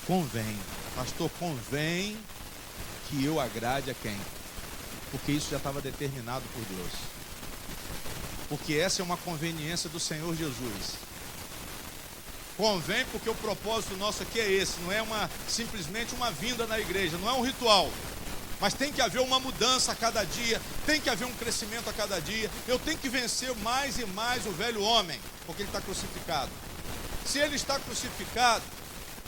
Convém. Pastor, convém que eu agrade a quem? Porque isso já estava determinado por Deus. Porque essa é uma conveniência do Senhor Jesus. Convém porque o propósito nosso aqui é esse. Não é simplesmente uma vinda na igreja. Não é um ritual. Mas tem que haver uma mudança a cada dia. Tem que haver um crescimento a cada dia. Eu tenho que vencer mais e mais o velho homem. Porque ele está crucificado. Se ele está crucificado,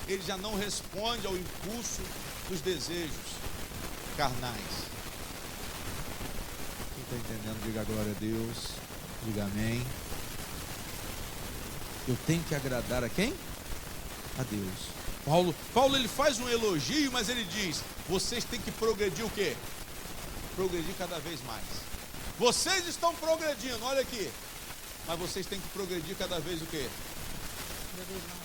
ele já não responde ao impulso dos desejos carnais. Quem está entendendo, diga glória a Deus, diga amém. Eu tenho que agradar a quem? A Deus. Paulo ele faz um elogio, mas ele diz, vocês têm que progredir o quê? Progredir cada vez mais. Vocês estão progredindo, olha aqui, mas vocês têm que progredir cada vez o quê? Cada vez mais.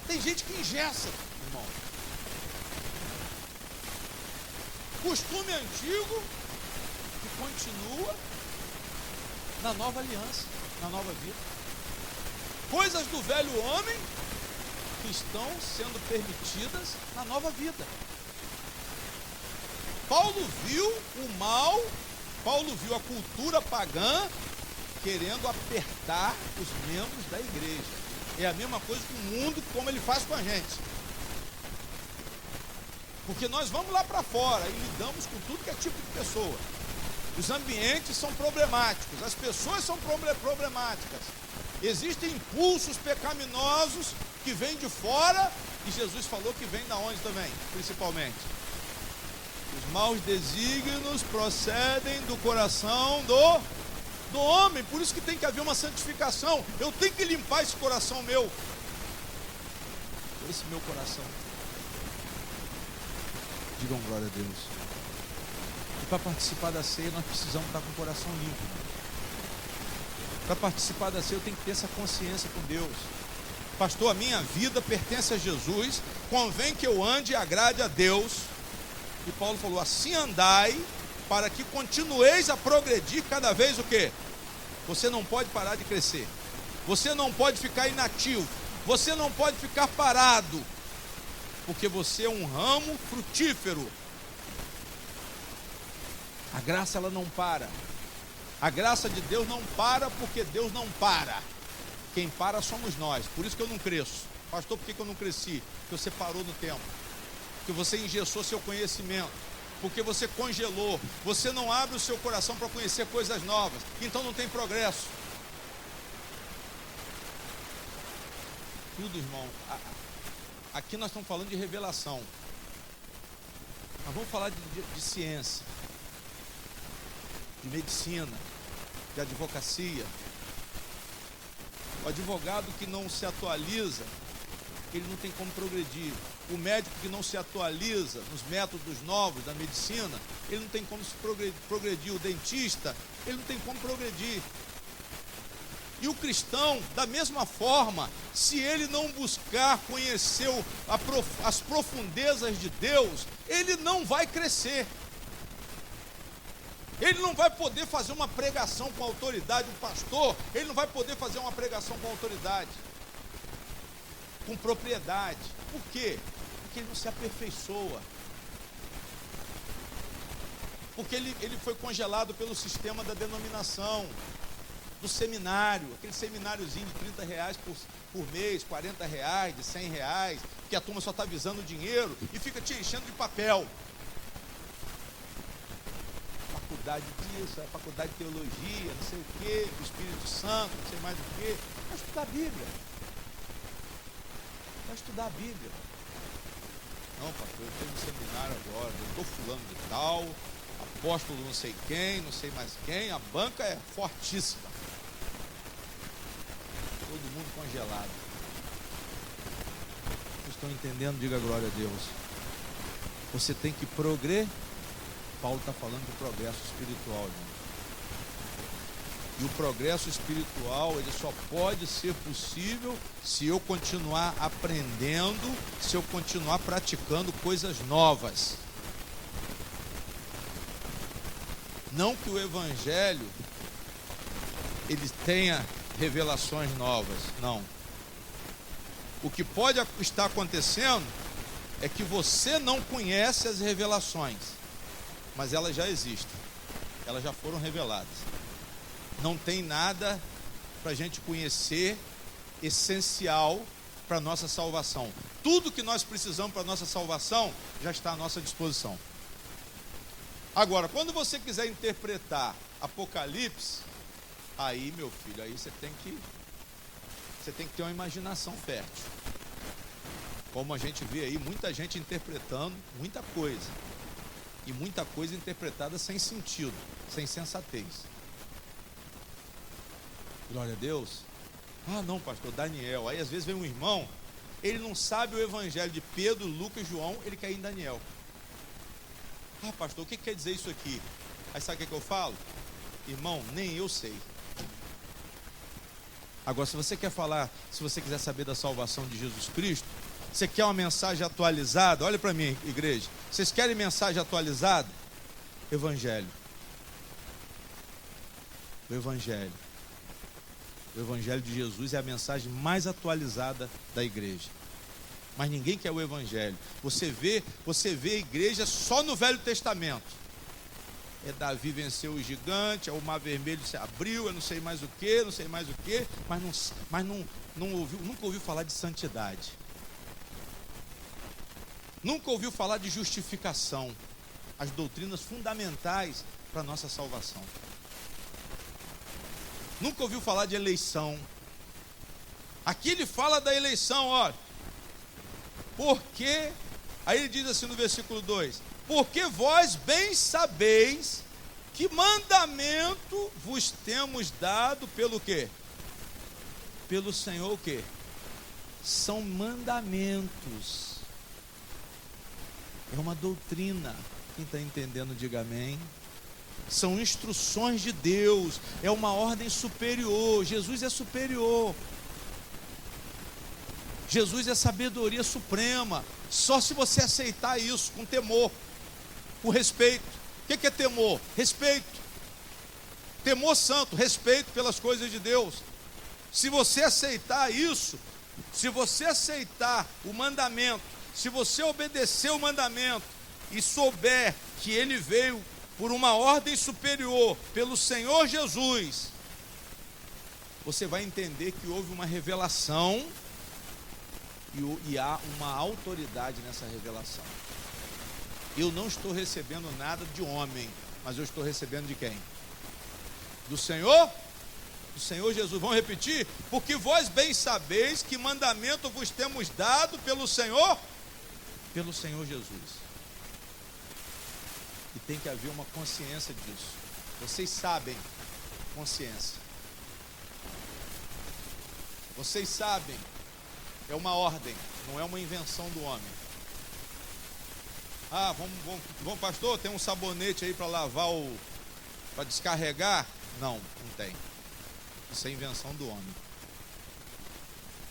Tem gente que engessa, irmão. Costume antigo que continua na nova aliança, na nova vida. Coisas do velho homem que estão sendo permitidas na nova vida. Paulo viu o mal, Paulo viu a cultura pagã querendo apertar os membros da igreja. É a mesma coisa que o mundo, como ele faz com a gente. Porque nós vamos lá para fora e lidamos com tudo que é tipo de pessoa. Os ambientes são problemáticos, as pessoas são problemáticas. Existem impulsos pecaminosos que vêm de fora, e Jesus falou que vem da onde também, principalmente? Os maus desígnios procedem do coração do homem, por isso que tem que haver uma santificação. Eu tenho que limpar esse coração meu, esse meu coração. Digam glória a Deus. para participar da ceia, nós precisamos estar com o coração limpo. Para participar da ceia, eu tenho que ter essa consciência com Deus. Pastor, a minha vida pertence a Jesus, convém que eu ande e agrade a Deus. E Paulo falou, assim andai, para que continueis a progredir cada vez o quê? Você não pode parar de crescer. Você não pode ficar inativo. Você não pode ficar parado. Porque você é um ramo frutífero. A graça, ela não para. A graça de Deus não para, porque Deus não para. Quem para somos nós. Por isso que eu não cresço. Pastor, por que eu não cresci? Porque você parou no tempo. Porque você engessou seu conhecimento. Porque você congelou. Você não abre o seu coração para conhecer coisas novas. Então não tem progresso. Tudo, irmão. Aqui nós estamos falando de revelação. Nós vamos falar de ciência, de medicina, de advocacia. O advogado que não se atualiza, ele não tem como progredir. O médico que não se atualiza nos métodos novos da medicina, ele não tem como se progredir. O dentista, ele não tem como progredir. E o cristão, da mesma forma, se ele não buscar conhecer as profundezas de Deus, ele não vai crescer. Ele não vai poder fazer uma pregação com autoridade. O pastor, ele não vai poder fazer uma pregação com autoridade, com propriedade. Por quê? Porque ele não se aperfeiçoa. Porque ele foi congelado pelo sistema da denominação, do seminário, aquele semináriozinho de R$30 por mês, R$40, de R$100, que a turma só está visando dinheiro e fica te enchendo de papel. Faculdade disso, faculdade de teologia, não sei o quê, do Espírito Santo, não sei mais o quê. Vai estudar a Bíblia. Vai estudar a Bíblia. Não, pastor, eu estou no seminário agora, eu estou fulano de tal, apóstolo não sei quem, não sei mais quem, a banca é fortíssima. Todo mundo congelado. Vocês estão entendendo? Diga glória a Deus. Você tem que progredir. Paulo está falando de progresso espiritual, irmão. E o progresso espiritual, ele só pode ser possível se eu continuar aprendendo, se eu continuar praticando coisas novas. Não que o evangelho ele tenha revelações novas, não. O que pode estar acontecendo é que você não conhece as revelações, mas elas já existem, elas já foram reveladas. Não tem nada para a gente conhecer essencial para a nossa salvação. Tudo que nós precisamos para a nossa salvação já está à nossa disposição. Agora, quando você quiser interpretar Apocalipse, aí, meu filho, aí você tem que ter uma imaginação fértil. Como a gente vê aí, muita gente interpretando muita coisa. E muita coisa interpretada sem sentido, sem sensatez. Glória a Deus. Ah, não, pastor, Daniel. Aí às vezes vem um irmão, ele não sabe o evangelho de Pedro, Lucas e João, ele quer ir em Daniel. Ah, pastor, o que quer dizer isso aqui? Aí sabe o que eu falo? Irmão, nem eu sei. Agora, se você quer falar, se você quiser saber da salvação de Jesus Cristo, você quer uma mensagem atualizada? Olha para mim, igreja. Vocês querem mensagem atualizada? Evangelho. O Evangelho. O Evangelho de Jesus é a mensagem mais atualizada da igreja. Mas ninguém quer o Evangelho. Você vê a igreja só no Velho Testamento. É Davi venceu o gigante, é o Mar Vermelho se abriu, eu não sei mais o que, mas nunca ouviu falar de santidade. Nunca ouviu falar de justificação, as doutrinas fundamentais para a nossa salvação. Nunca ouviu falar de eleição. Aqui ele fala da eleição, ó. Porque, aí ele diz assim no versículo 2: porque vós bem sabeis que mandamento vos temos dado pelo quê? Pelo Senhor o quê? São mandamentos. É uma doutrina. Quem está entendendo, diga amém. São instruções de Deus, é uma ordem superior. Jesus é superior. Jesus é sabedoria suprema. Só se você aceitar isso com temor, com respeito. O que é temor? Respeito. Temor santo, respeito pelas coisas de Deus. Se você aceitar isso, se você aceitar o mandamento, se você obedecer o mandamento e souber que ele veio por uma ordem superior, pelo Senhor Jesus, você vai entender que houve uma revelação e há uma autoridade nessa revelação. Eu não estou recebendo nada de homem, mas eu estou recebendo de quem? Do Senhor? Do Senhor Jesus. Vamos repetir? Porque vós bem sabeis que mandamento vos temos dado pelo Senhor? Pelo Senhor Jesus. E tem que haver uma consciência disso. Vocês sabem, consciência. Vocês sabem, é uma ordem, não é uma invenção do homem. Ah, vamos pastor, tem um sabonete aí para lavar para descarregar? Não tem. Isso é invenção do homem.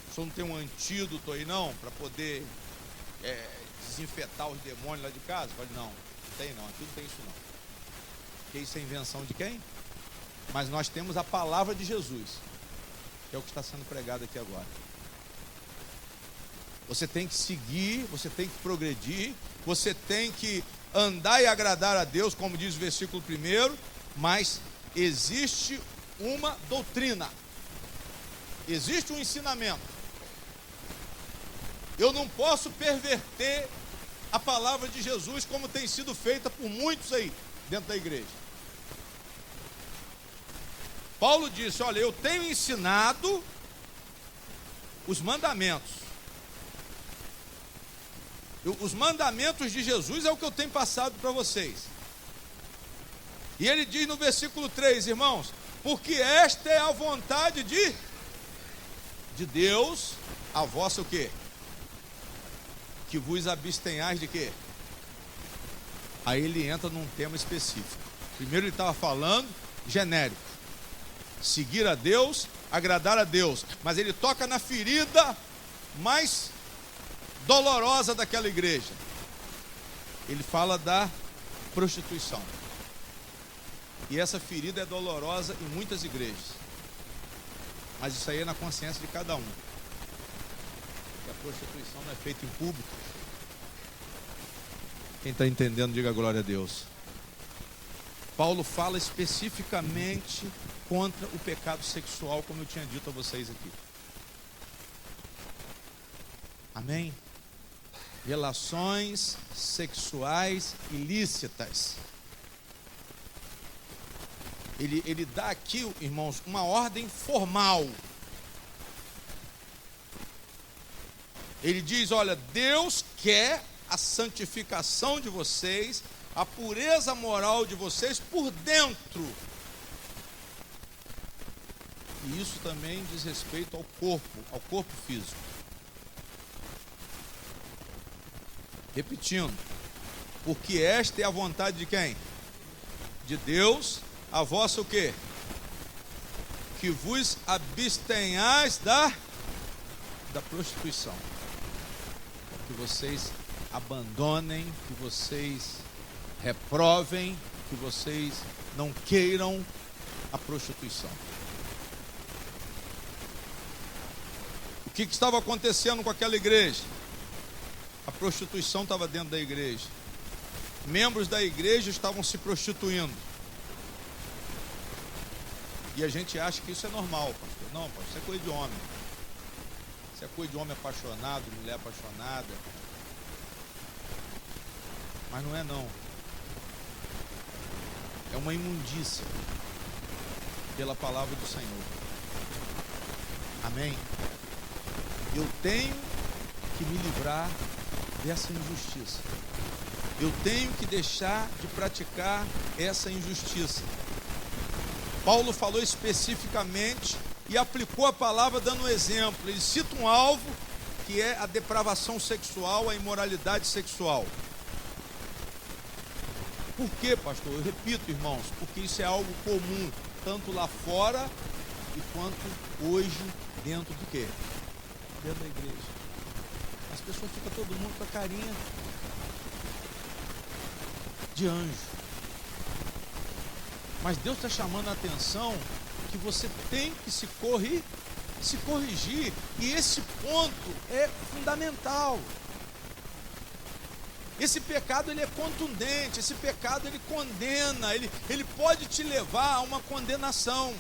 O senhor não tem um antídoto aí não, para poder desinfetar os demônios lá de casa? Falei, não tem não, aqui não tem isso não. Porque isso é invenção de quem? Mas nós temos a palavra de Jesus, que é o que está sendo pregado aqui agora. Você tem que seguir, você tem que progredir, você tem que andar e agradar a Deus, como diz o versículo 1, mas existe uma doutrina, existe um ensinamento. Eu não posso perverter a palavra de Jesus como tem sido feita por muitos aí dentro da igreja. Paulo disse, olha, eu tenho ensinado os mandamentos. Os mandamentos de Jesus é o que eu tenho passado para vocês. E ele diz no versículo 3, irmãos, porque esta é a vontade de Deus, a vossa o quê? Que vos abstenhais de quê? Aí ele entra num tema específico. Primeiro ele estava falando genérico. Seguir a Deus, agradar a Deus. Mas ele toca na ferida mais dolorosa daquela igreja. Ele fala da prostituição. E essa ferida é dolorosa em muitas igrejas. Mas isso aí é na consciência de cada um. A prostituição não é feita em público. Quem está entendendo, diga glória a Deus. Paulo fala especificamente contra o pecado sexual, como eu tinha dito a vocês aqui. Amém? Relações sexuais ilícitas. Ele dá aqui, irmãos, uma ordem formal. Ele diz, olha, Deus quer a santificação de vocês, a pureza moral de vocês por dentro. E isso também diz respeito ao corpo físico. Repetindo, porque esta é a vontade de quem? De Deus, a vossa o quê? Que vos abstenhais da prostituição. Que vocês abandonem, que vocês reprovem, que vocês não queiram a prostituição. O que estava acontecendo com aquela igreja? A prostituição estava dentro da igreja. Membros da igreja estavam se prostituindo. E a gente acha que isso é normal, pastor. Não, pastor, isso é coisa de homem. Isso é coisa de homem apaixonado, mulher apaixonada. Mas não é não. É uma imundícia pela palavra do Senhor. Amém? Eu tenho que me livrar dessa injustiça. Eu tenho que deixar de praticar essa injustiça. Paulo falou especificamente e aplicou a palavra dando um exemplo. Ele cita um alvo que é a depravação sexual, a imoralidade sexual. Por quê, pastor? Eu repito, irmãos, porque isso é algo comum, tanto lá fora e quanto hoje dentro do quê? Dentro da igreja. As pessoas ficam todo mundo com a carinha de anjo. Mas Deus está chamando a atenção que você tem que se corrigir, e esse ponto é fundamental. Esse pecado ele é contundente, esse pecado ele condena, ele pode te levar a uma condenação.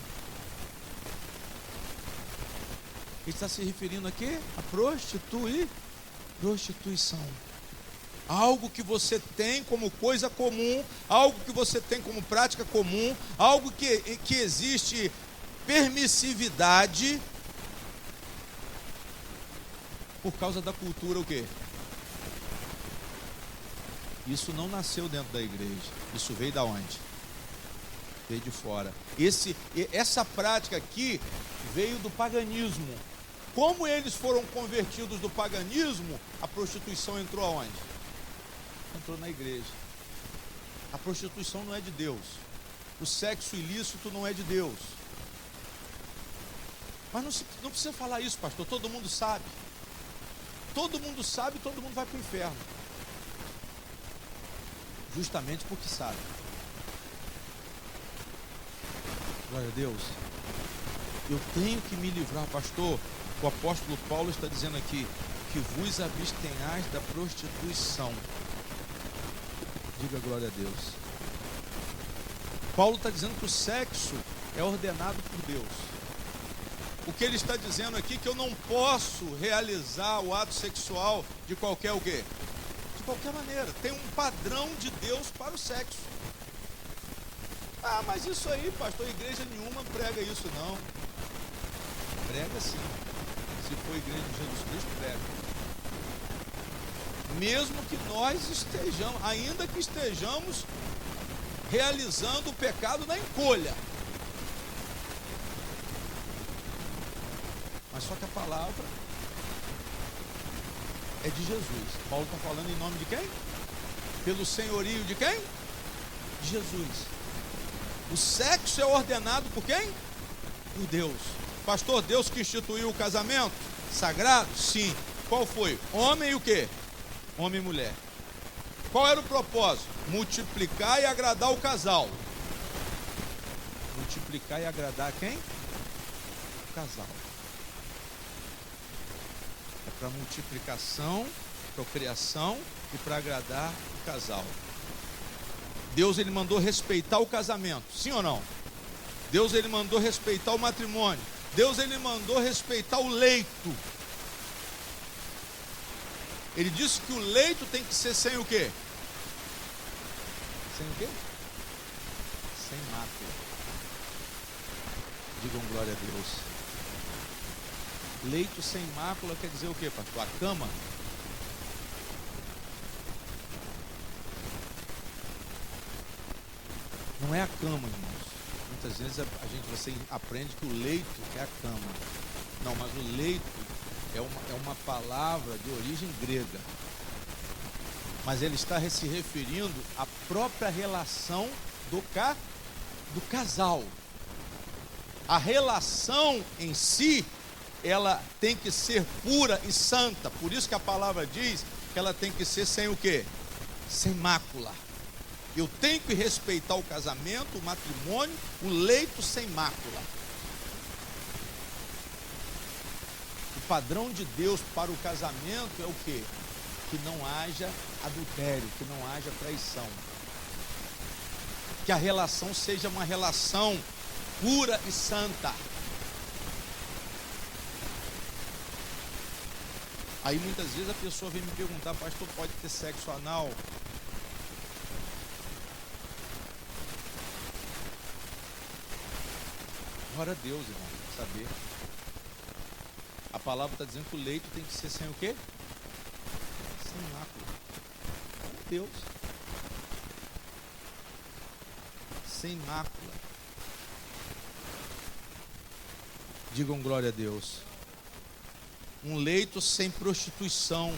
Ele está se referindo aqui a prostituição. Algo que você tem como coisa comum, algo que você tem como prática comum, algo que existe permissividade por causa da cultura o quê? Isso não nasceu dentro da igreja. Isso veio da onde? Veio de fora. Essa prática aqui veio do paganismo. Como eles foram convertidos do paganismo, a prostituição entrou aonde? Entrou na igreja. A prostituição não é de Deus. O sexo ilícito não é de Deus. Mas não precisa falar isso, pastor. Todo mundo sabe. Todo mundo sabe, todo mundo vai para o inferno. Justamente porque sabe. Glória a Deus. Eu tenho que me livrar, pastor. O apóstolo Paulo está dizendo aqui que vos abstenhais da prostituição. Diga glória a Deus. Paulo está dizendo que o sexo é ordenado por Deus. O que ele está dizendo aqui é que eu não posso realizar o ato sexual de qualquer o quê? De qualquer maneira. Tem um padrão de Deus para o sexo. Ah, mas isso aí, pastor, igreja nenhuma prega isso não. Prega sim. Se for igreja de Jesus Cristo, prega. Mesmo que nós estejamos, ainda que estejamos realizando o pecado na encolha. Mas só que a palavra é de Jesus. Paulo está falando em nome de quem? Pelo senhorio de quem? De Jesus. O sexo é ordenado por quem? Por Deus. Pastor, Deus que instituiu o casamento sagrado? Sim. Qual foi? Homem e o quê? Homem e mulher. Qual era o propósito? Multiplicar e agradar o casal. Multiplicar e agradar quem? O casal. É para multiplicação, procriação e para agradar o casal. Deus ele mandou respeitar o casamento, sim ou não? Deus ele mandou respeitar o matrimônio. Deus ele mandou respeitar o leito. Ele disse que o leito tem que ser sem o quê? Sem o quê? Sem mácula. Digam glória a Deus. Leito sem mácula quer dizer o quê, pastor? A cama. Não é a cama, irmãos. Muitas vezes você aprende que o leito é a cama. Não, mas o leito é uma palavra de origem grega. Mas ele está se referindo à própria relação do casal. A relação em si, ela tem que ser pura e santa. Por isso que a palavra diz que ela tem que ser sem o quê? Sem mácula. Eu tenho que respeitar o casamento, o matrimônio, o leito sem mácula. O padrão de Deus para o casamento é o quê? Que não haja adultério, que não haja traição. Que a relação seja uma relação pura e santa. Aí muitas vezes a pessoa vem me perguntar, pastor, pode ter sexo anal? Glória a Deus, irmão, saber. A palavra está dizendo que o leito tem que ser sem o quê? Sem mácula. Deus. Sem mácula. Digam glória a Deus. Um leito sem prostituição.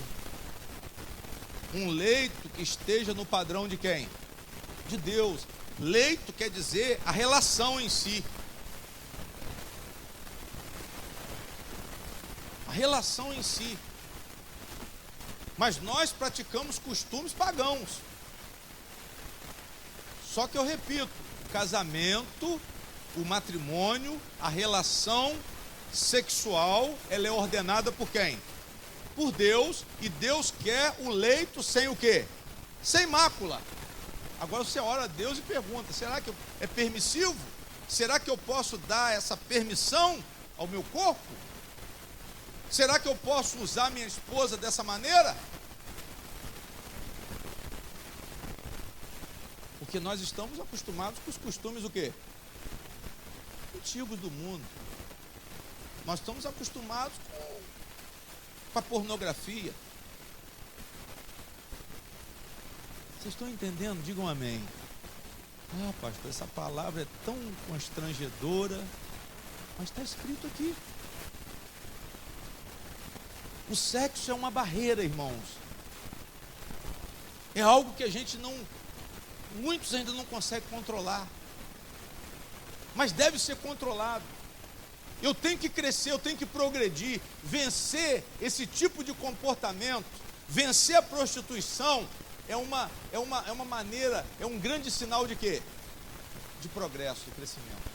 Um leito que esteja no padrão de quem? de Deus. Leito quer dizer a relação em si. A relação em si. Mas nós praticamos costumes pagãos. Só que eu repito, o casamento, o matrimônio, a relação sexual, ela é ordenada por quem? Por Deus, e Deus quer o leito sem o quê? Sem mácula. Agora você ora a Deus e pergunta, será que é permissivo? Será que eu posso dar essa permissão ao meu corpo? Será que eu posso usar minha esposa dessa maneira? Porque nós estamos acostumados com os costumes o quê? Antigos do mundo. Nós estamos acostumados com a pornografia. Vocês estão entendendo? Digam amém. Ah, pastor, essa palavra é tão constrangedora, mas está escrito aqui. O sexo é uma barreira, irmãos. É algo que a gente muitos ainda não conseguem controlar. Mas deve ser controlado. Eu tenho que crescer, eu tenho que progredir, vencer esse tipo de comportamento, vencer a prostituição é uma maneira, é um grande sinal de quê? De progresso, de crescimento.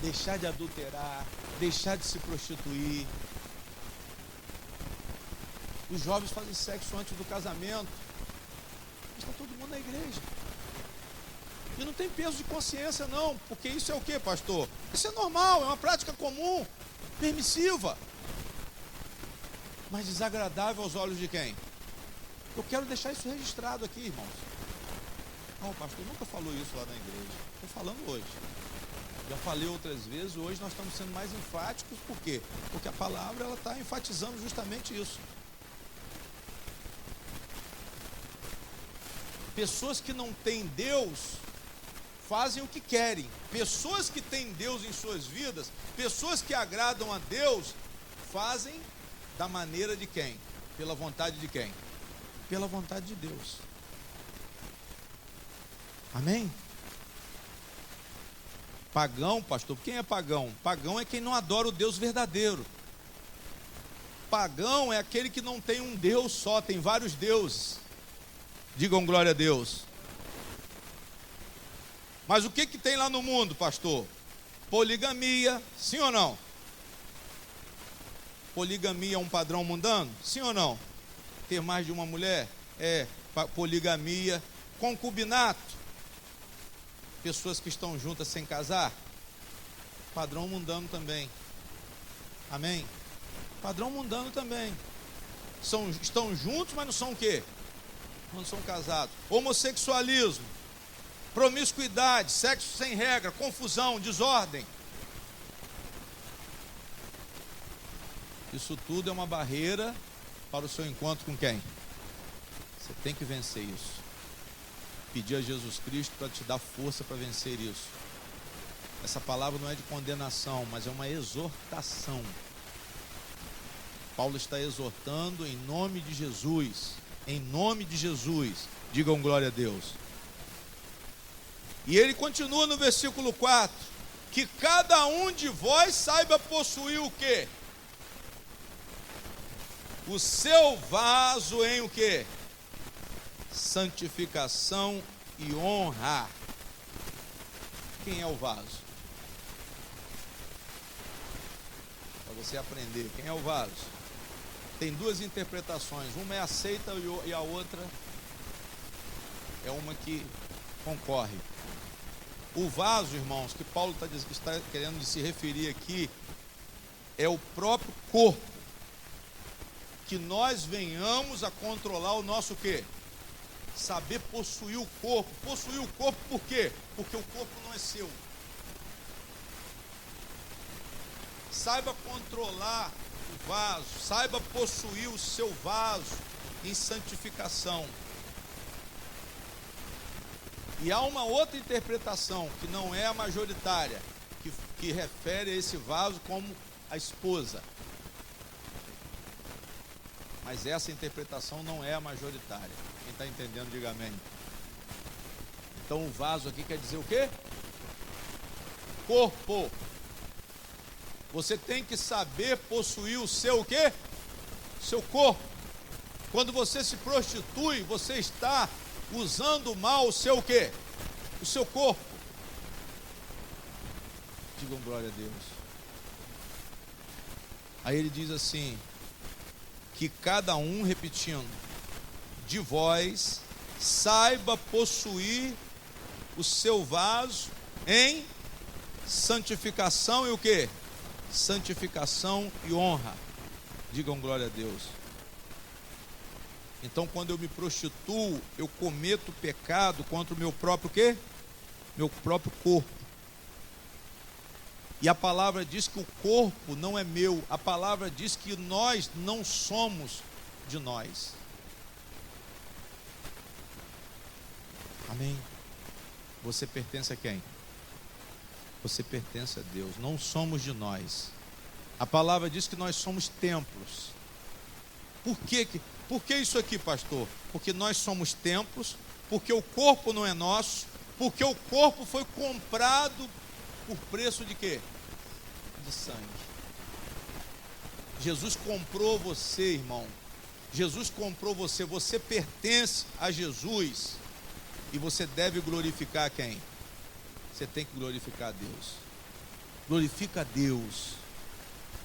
Deixar de adulterar, deixar de se prostituir. Os jovens fazem sexo antes do casamento. Está todo mundo na igreja. E não tem peso de consciência não, porque isso é o que, pastor? Isso é normal, é uma prática comum, permissiva, mas desagradável aos olhos de quem? Eu quero deixar isso registrado aqui, irmãos. O pastor nunca falou isso lá na igreja. Estou falando hoje. Já falei outras vezes, hoje nós estamos sendo mais enfáticos, por quê? Porque a palavra ela está enfatizando justamente isso. Pessoas que não têm Deus fazem o que querem. Pessoas que têm Deus em suas vidas, pessoas que agradam a Deus, fazem da maneira de quem? Pela vontade de quem? Pela vontade de Deus. Amém? Pagão, pastor, quem é pagão? Pagão é quem não adora o Deus verdadeiro. Pagão é aquele que não tem um Deus só, tem vários deuses. Digam glória a Deus. Mas o que tem lá no mundo, pastor? Poligamia, sim ou não? Poligamia é um padrão mundano? Sim ou não? Ter mais de uma mulher? É poligamia. Concubinato? Pessoas que estão juntas sem casar? Padrão mundano também. Amém? Padrão mundano também. Estão juntos, mas não são o quê? Não são casados. Homossexualismo, promiscuidade, sexo sem regra, confusão, desordem. Isso tudo é uma barreira para o seu encontro com quem? Você tem que vencer isso. Pedir a Jesus Cristo para te dar força para vencer isso. Essa palavra não é de condenação, mas é uma exortação. Paulo está exortando em nome de Jesus. Em nome de Jesus. Digam glória a Deus. E ele continua no versículo 4. Que cada um de vós saiba possuir o quê? O seu vaso em o quê? Santificação e honra. Quem é o vaso? Para você aprender, quem é o vaso? Tem duas interpretações, uma é aceita e a outra é uma que concorre. O vaso, irmãos, que Paulo está querendo se referir aqui, é o próprio corpo. Que nós venhamos a controlar o nosso quê? Saber possuir o corpo. Possuir o corpo por quê? Porque o corpo não é seu. Saiba controlar o vaso, saiba possuir o seu vaso em santificação. E há uma outra interpretação, que não é a majoritária, que refere a esse vaso como a esposa. Mas essa interpretação não é a majoritária. Quem está entendendo, diga amém. Então o vaso aqui quer dizer o quê? Corpo. Você tem que saber possuir o seu o quê? Seu corpo. Quando você se prostitui, você está usando mal o seu o quê? O seu corpo. Digam glória a Deus. Aí ele diz assim, que cada um, repetindo, de vós saiba possuir o seu vaso em santificação e o quê? Santificação e honra. Digam glória a Deus. Então, quando eu me prostituo, eu cometo pecado contra o meu próprio quê? Meu próprio corpo. E a palavra diz que o corpo não é meu. A palavra diz que nós não somos de nós. Amém? Você pertence a quem? Você pertence a Deus. Não somos de nós. A palavra diz que nós somos templos. Por que isso aqui, pastor? Porque nós somos templos, porque o corpo não é nosso, porque o corpo foi comprado por preço de quê? De sangue. Jesus comprou você, irmão. Jesus comprou você. Você pertence a Jesus. E você deve glorificar quem? Você tem que glorificar a Deus. Glorifica a Deus.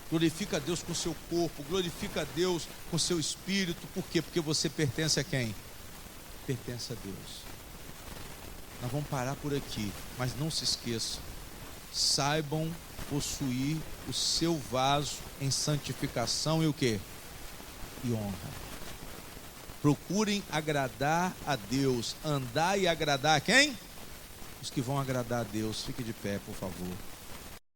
Glorifica a Deus com o seu corpo. Glorifica a Deus com o seu espírito. Por quê? Porque você pertence a quem? Pertence a Deus. Nós vamos parar por aqui. Mas não se esqueçam. Saibam possuir o seu vaso em santificação e o quê? E honra. Procurem agradar a Deus. Andar e agradar a quem? Os que vão agradar a Deus. Fique de pé, por favor.